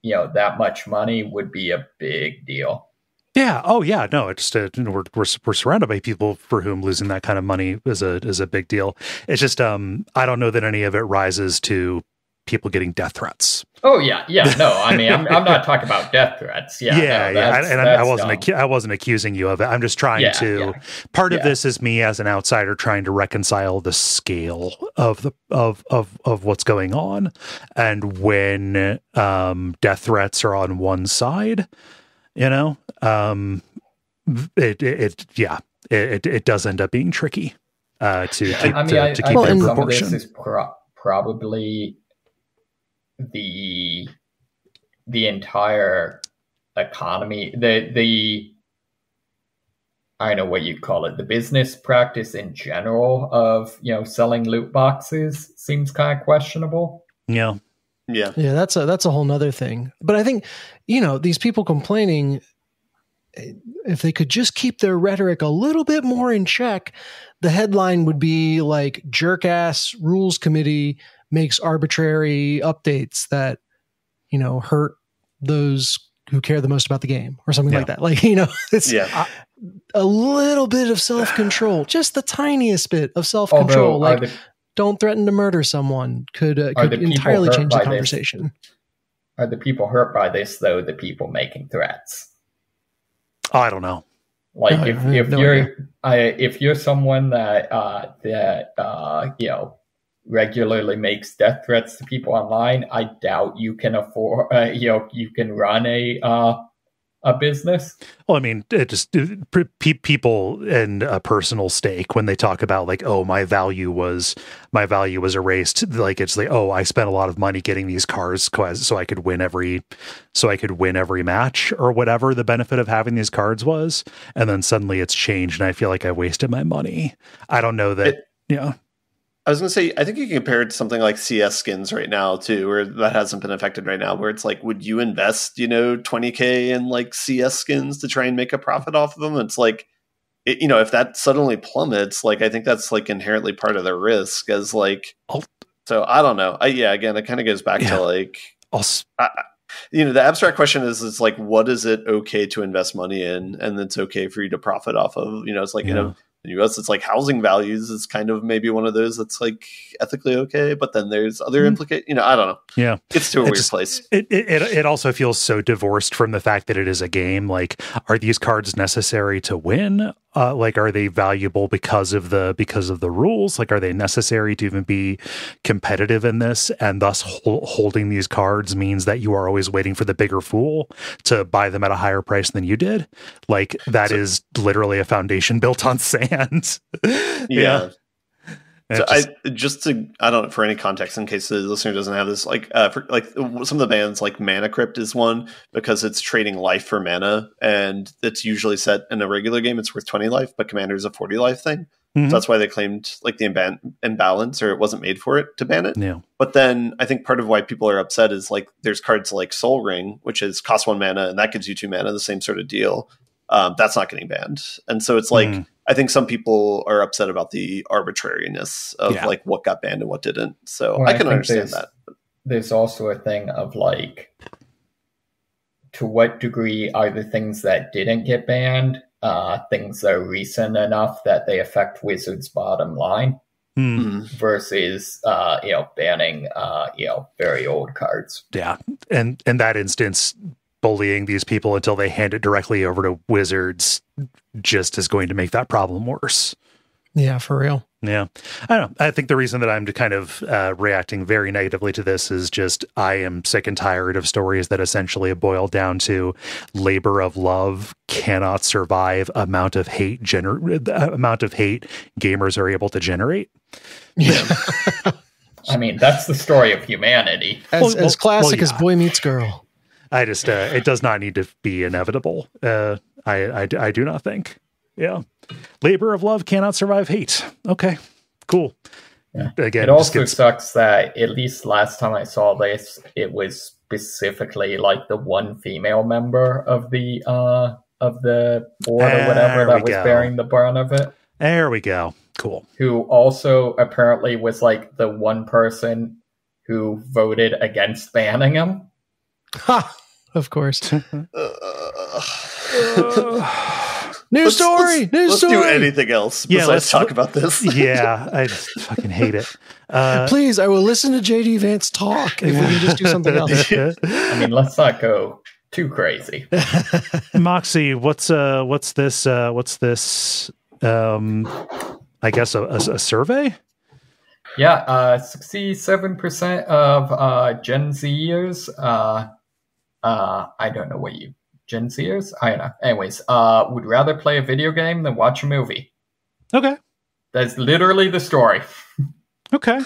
S3: that much money would be a big deal.
S1: Yeah. Oh, yeah. No, it's just we're surrounded by people for whom losing that kind of money is a big deal. It's just I don't know that any of it rises to people getting death threats.
S3: Oh yeah. No, I mean, I'm not talking about death threats.
S1: I wasn't accusing you of it. I'm just trying to. Part of this is me as an outsider trying to reconcile the scale of what's going on, and when death threats are on one side, it does end up being tricky to keep in proportion.
S3: This is probably the entire economy, the I don't know what you'd call it, the business practice in general of selling loot boxes seems kind of questionable.
S1: Yeah.
S4: Yeah.
S2: Yeah, that's a whole nother thing. But I think, these people complaining, if they could just keep their rhetoric a little bit more in check, the headline would be like, jerk-ass rules committee makes arbitrary updates that, hurt those who care the most about the game, or something like that. Like, it's a little bit of self-control, just the tiniest bit of self-control. Like, don't threaten to murder someone could entirely change the conversation.
S3: Are the people hurt by this, though, the people making threats?
S1: Oh, I don't know.
S3: Like, if you're someone that regularly makes death threats to people online, I doubt you can afford, you can run a business.
S1: Well, I mean, people in a personal stake, when they talk about like, oh, my value was erased. Like, it's like, oh, I spent a lot of money getting these cards so I could win every match, or whatever the benefit of having these cards was. And then suddenly it's changed, and I feel like I wasted my money. I don't know that,
S4: I was going to say, I think you can compare it to something like CS skins right now, too, where that hasn't been affected right now, where it's like, would you invest, $20K in like CS skins to try and make a profit off of them? It's like, if that suddenly plummets, like, I think that's like inherently part of the risk as like, so I don't know. Again, it kind of goes back to like, the abstract question is like, what is it okay to invest money in? And it's okay for you to profit off of, it's like, in the US, it's like housing values is kind of maybe one of those that's like ethically okay, but then there's other I don't know.
S1: Yeah.
S4: It's to a weird place.
S1: It also feels so divorced from the fact that it is a game. Like, are these cards necessary to win? Like, are they valuable because of the rules? Like, are they necessary to even be competitive in this? And thus holding these cards means that you are always waiting for the bigger fool to buy them at a higher price than you did. Like, that is literally a foundation built on sand.
S4: Yeah. So I don't know, for any context, in case the listener doesn't have this, like, for like some of the bans, like Mana Crypt is one, because it's trading life for mana, and it's usually set in a regular game it's worth 20 life, but Commander is a 40 life thing. So that's why they claimed like the imbalance, or it wasn't made for it to ban it.
S1: Yeah.
S4: But then I think part of why people are upset is like there's cards like Soul Ring, which is cost 1 mana and that gives you 2 mana, the same sort of deal. That's not getting banned. And so it's like, I think some people are upset about the arbitrariness of like what got banned and what didn't. So I can understand that.
S3: There's also a thing of like, to what degree are the things that didn't get banned things that are recent enough that they affect Wizards' bottom line versus banning very old cards.
S1: Yeah, and in that instance, bullying these people until they hand it directly over to Wizards just is going to make that problem worse.
S2: Yeah, for real.
S1: Yeah. I don't know. I think the reason that I'm kind of reacting very negatively to this is just I am sick and tired of stories that essentially boil down to labor of love cannot survive amount of hate gamers are able to generate.
S2: Yeah.
S3: I mean, that's the story of humanity.
S2: As classic as Boy Meets Girl.
S1: I just, it does not need to be inevitable. I do not think. Yeah. Labor of love cannot survive hate. Okay, cool.
S3: Yeah.
S1: Again,
S3: it also sucks that at least last time I saw this, it was specifically like the one female member of the board or whatever that was bearing the brunt of it.
S1: There we go. Cool.
S3: Who also apparently was like the one person who voted against banning him.
S2: Ha! Of course. New story.
S4: Let's do anything else besides talk about this.
S1: Yeah, I just fucking hate it.
S2: Please, I will listen to JD Vance talk if we can just do something else.
S3: I mean, let's not go too crazy.
S1: Moxie, what's this? I guess a survey.
S3: Yeah, 67% of Gen Zers. I don't know what you. Gen Zers? I don't know. Anyways, would rather play a video game than watch a movie.
S1: Okay.
S3: That's literally the story.
S1: Okay.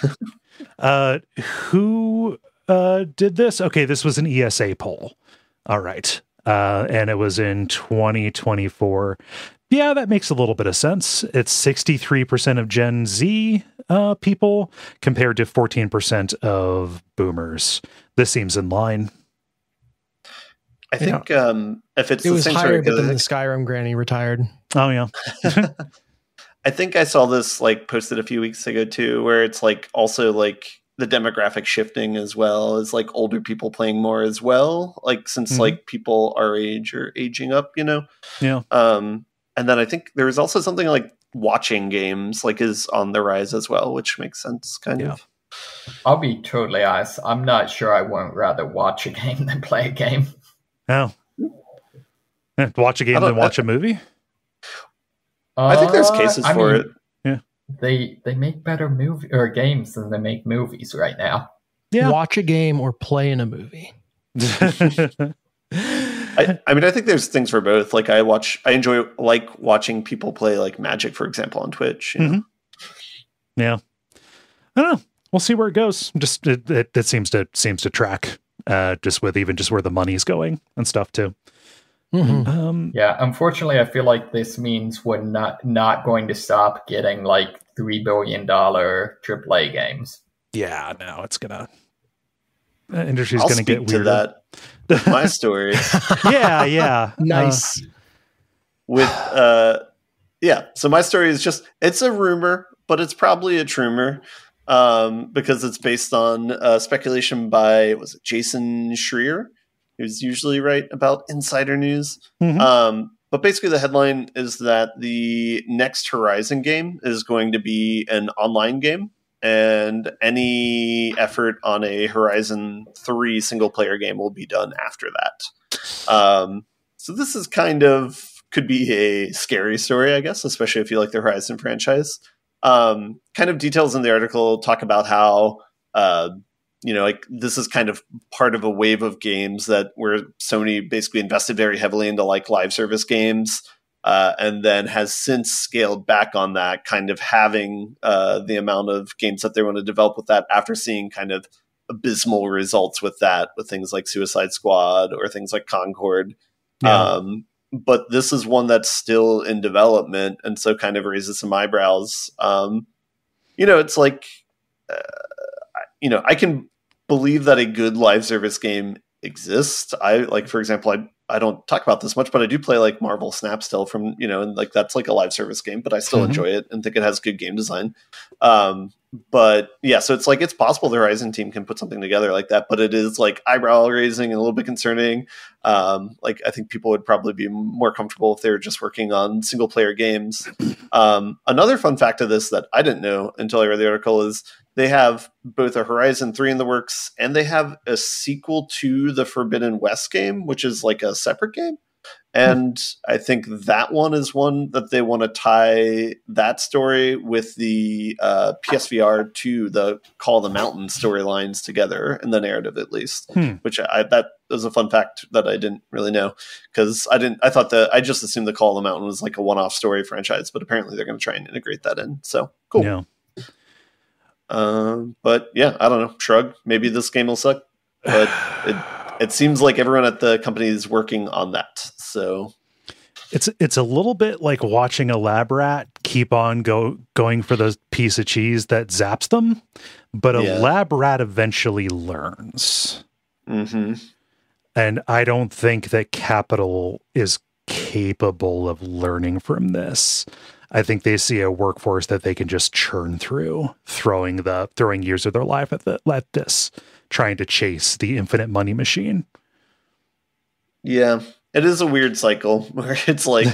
S1: Who did this? Okay, this was an ESA poll. All right. and it was in 2024. Yeah, that makes a little bit of sense. It's 63% of Gen Z people compared to 14% of boomers. This seems in line.
S4: I think if it's
S2: it
S4: the
S2: was
S4: same
S2: higher,
S4: story,
S2: but then the Skyrim granny retired.
S1: Oh yeah.
S4: I think I saw this like posted a few weeks ago too, where it's like also like the demographic shifting as well as like older people playing more as well. Like since like people our age are aging up, you know?
S1: Yeah.
S4: And then I think there was also something like watching games like is on the rise as well, which makes sense kind of.
S3: I'll be totally honest. I'm not sure I won't rather watch a game than play a game.
S1: Oh. Watch a game than watch a movie?
S4: I think there's cases for it.
S1: Yeah.
S3: They make better games than they make movies right now.
S1: Yeah.
S2: Watch a game or play in a movie.
S4: I mean, I think there's things for both. Like I enjoy like watching people play like Magic, for example, on Twitch. You know?
S1: Yeah. I don't know. We'll see where it goes. Just it seems to track just where the money's going and stuff too.
S3: Yeah, unfortunately, I feel like this means we're not going to stop getting like $3 billion AAA games.
S1: Yeah, no, it's gonna industry's
S4: I'll
S1: gonna get weird.
S4: That my story.
S1: Yeah.
S2: Nice.
S4: So my story is just it's a rumor, but it's probably a trumor. Because it's based on speculation by Jason Schreier, who's usually right about insider news. But basically the headline is that the next Horizon game is going to be an online game, and any effort on a Horizon 3 single-player game will be done after that. So this is could be a scary story, I guess, especially if you like the Horizon franchise. Kind of details in the article talk about how like this is kind of part of a wave of games where Sony basically invested very heavily into like live service games, and then has since scaled back on that, kind of having the amount of games that they want to develop with that after seeing kind of abysmal results with that, with things like Suicide Squad or things like Concord. But this is one that's still in development, and so kind of raises some eyebrows. It's like, I can believe that a good live service game exists. For example, I don't talk about this much, but I do play like Marvel Snap still from, and like that's like a live service game, but I still enjoy it and think it has good game design. But yeah, so it's like, it's possible the Horizon team can put something together like that, but it is like eyebrow raising and a little bit concerning. Like I think people would probably be more comfortable if they were just working on single player games. Another fun fact of this that I didn't know until I read the article is they have both a Horizon 3 in the works, and they have a sequel to the Forbidden West game, which is like a separate game. And I think that one is one that they want to tie that story with the PSVR 2, the Call of the Mountain storylines together in the narrative, at least. Which that was a fun fact that I didn't really know, because I just assumed the Call of the Mountain was like a one-off story franchise, but apparently they're going to try and integrate that in. So cool.
S1: Yeah.
S4: But yeah, I don't know. Shrug. Maybe this game will suck, but it seems like everyone at the company is working on that. So
S1: it's a little bit like watching a lab rat keep on going for the piece of cheese that zaps them, but a lab rat eventually learns. And I don't think that Capital is capable of learning from this. I think they see a workforce that they can just churn through, throwing years of their life at this, trying to chase the infinite money machine.
S4: Yeah, it is a weird cycle where it's like,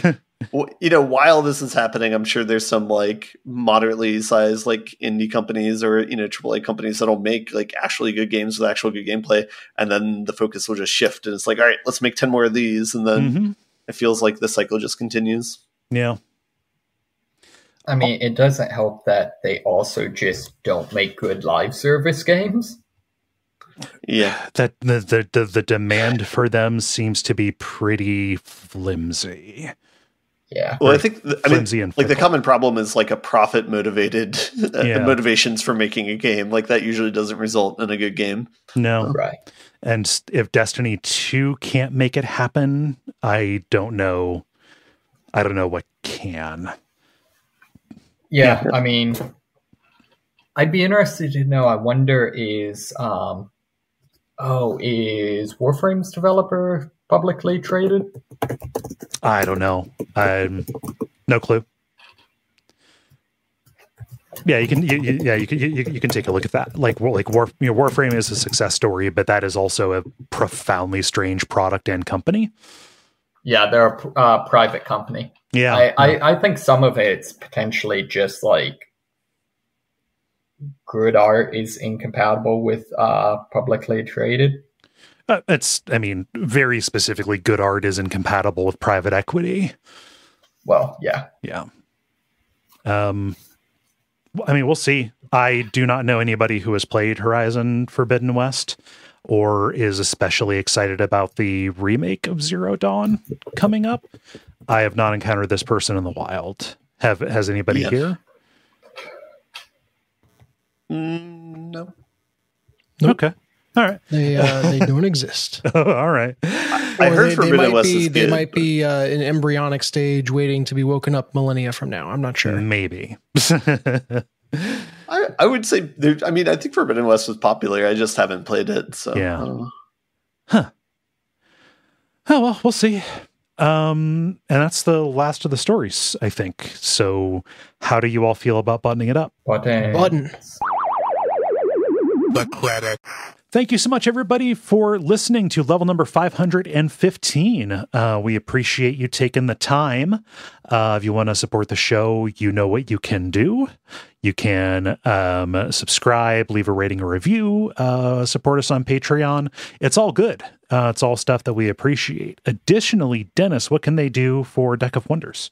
S4: while this is happening, I'm sure there's some like moderately sized like indie companies or, AAA companies that'll make like actually good games with actual good gameplay. And then the focus will just shift. And it's like, all right, let's make 10 more of these. And then it feels like the cycle just continues.
S1: Yeah.
S3: I mean, it doesn't help that they also just don't make good live service games.
S4: Yeah,
S1: that the demand for them seems to be pretty flimsy.
S3: Yeah.
S4: Well, I think the common problem is like a profit motivated motivations for making a game. Like that usually doesn't result in a good game.
S1: No.
S3: Right.
S1: And if Destiny 2 can't make it happen, I don't know what can.
S3: Yeah, I mean, I'd be interested to know. I wonder is Warframe's developer publicly traded?
S1: I don't know. No clue. Yeah, you can take a look at that. Like Warframe is a success story, but that is also a profoundly strange product and company.
S3: Yeah, they're a private company.
S1: Yeah,
S3: I think some of it's potentially just like good art is incompatible with publicly traded.
S1: Very specifically, good art is incompatible with private equity.
S3: Well, yeah.
S1: Yeah. We'll see. I do not know anybody who has played Horizon Forbidden West or is especially excited about the remake of Zero Dawn coming up. I have not encountered this person in the wild. Has anybody here?
S4: No.
S2: Nope.
S1: Okay. All right.
S2: They don't exist.
S1: All right.
S4: I heard Forbidden West is good.
S2: They might be in embryonic stage waiting to be woken up millennia from now. I'm not sure.
S1: Maybe.
S4: I would say, I think Forbidden West was popular. I just haven't played it. So
S1: yeah.
S4: I don't know.
S1: Huh. Oh, well, we'll see. And that's the last of the stories, I think. So how do you all feel about buttoning it up?
S2: Button.
S5: The credit.
S1: Thank you so much, everybody, for listening to level number 515. We appreciate you taking the time. If you want to support the show, you know what you can do. You can subscribe, leave a rating or review, support us on Patreon. It's all good. It's all stuff that we appreciate. Additionally, Dennis, what can they do for Deck of Wonders?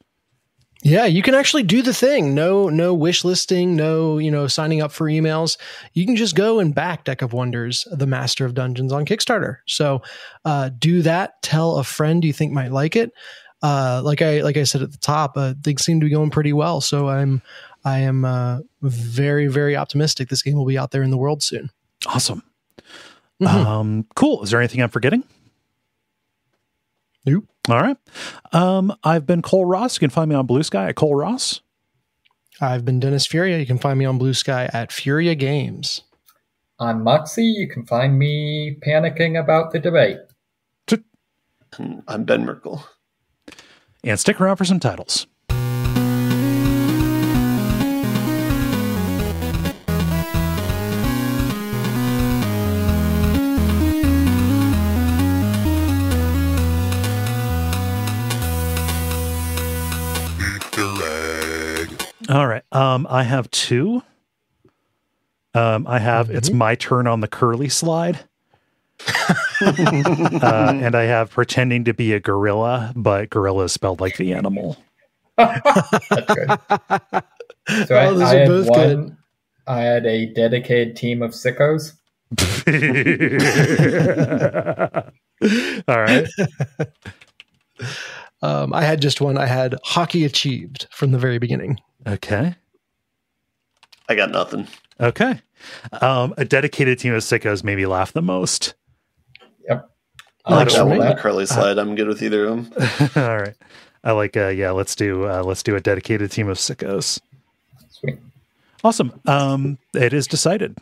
S2: Yeah, you can actually do the thing. No wish listing, no, signing up for emails. You can just go and back Deck of Wonders, the Master of Dungeons on Kickstarter. So do that. Tell a friend you think might like it. Like I said at the top, things seem to be going pretty well. So I am very, very optimistic this game will be out there in the world soon.
S1: Awesome. Mm-hmm. Cool. Is there anything I'm forgetting?
S2: Nope.
S1: All right. I've been Kole Ross. You can find me on Blue Sky at Kole Ross.
S2: I've been Dennis Furia. You can find me on Blue Sky at Furia Games.
S3: I'm Moxie. You can find me panicking about the debate.
S4: I'm Ben Merkel.
S1: And stick around for some titles. All right. I have two. I have It's My Turn on the Curly Slide. And I have Pretending to be a Gorilla, but gorilla is spelled like the animal.
S3: That's good. So
S2: those are both good.
S3: I had a dedicated team of sickos.
S1: All right.
S2: I had just one. I had Hockey Achieved from the very beginning.
S1: Okay.
S4: I got nothing.
S1: Okay. A dedicated team of sickos made me laugh the most.
S3: Yep.
S4: I like that one, the curly slide. I'm good with either of them.
S1: All right. I like, let's do a dedicated team of sickos.
S3: Sweet.
S1: Awesome. It is decided.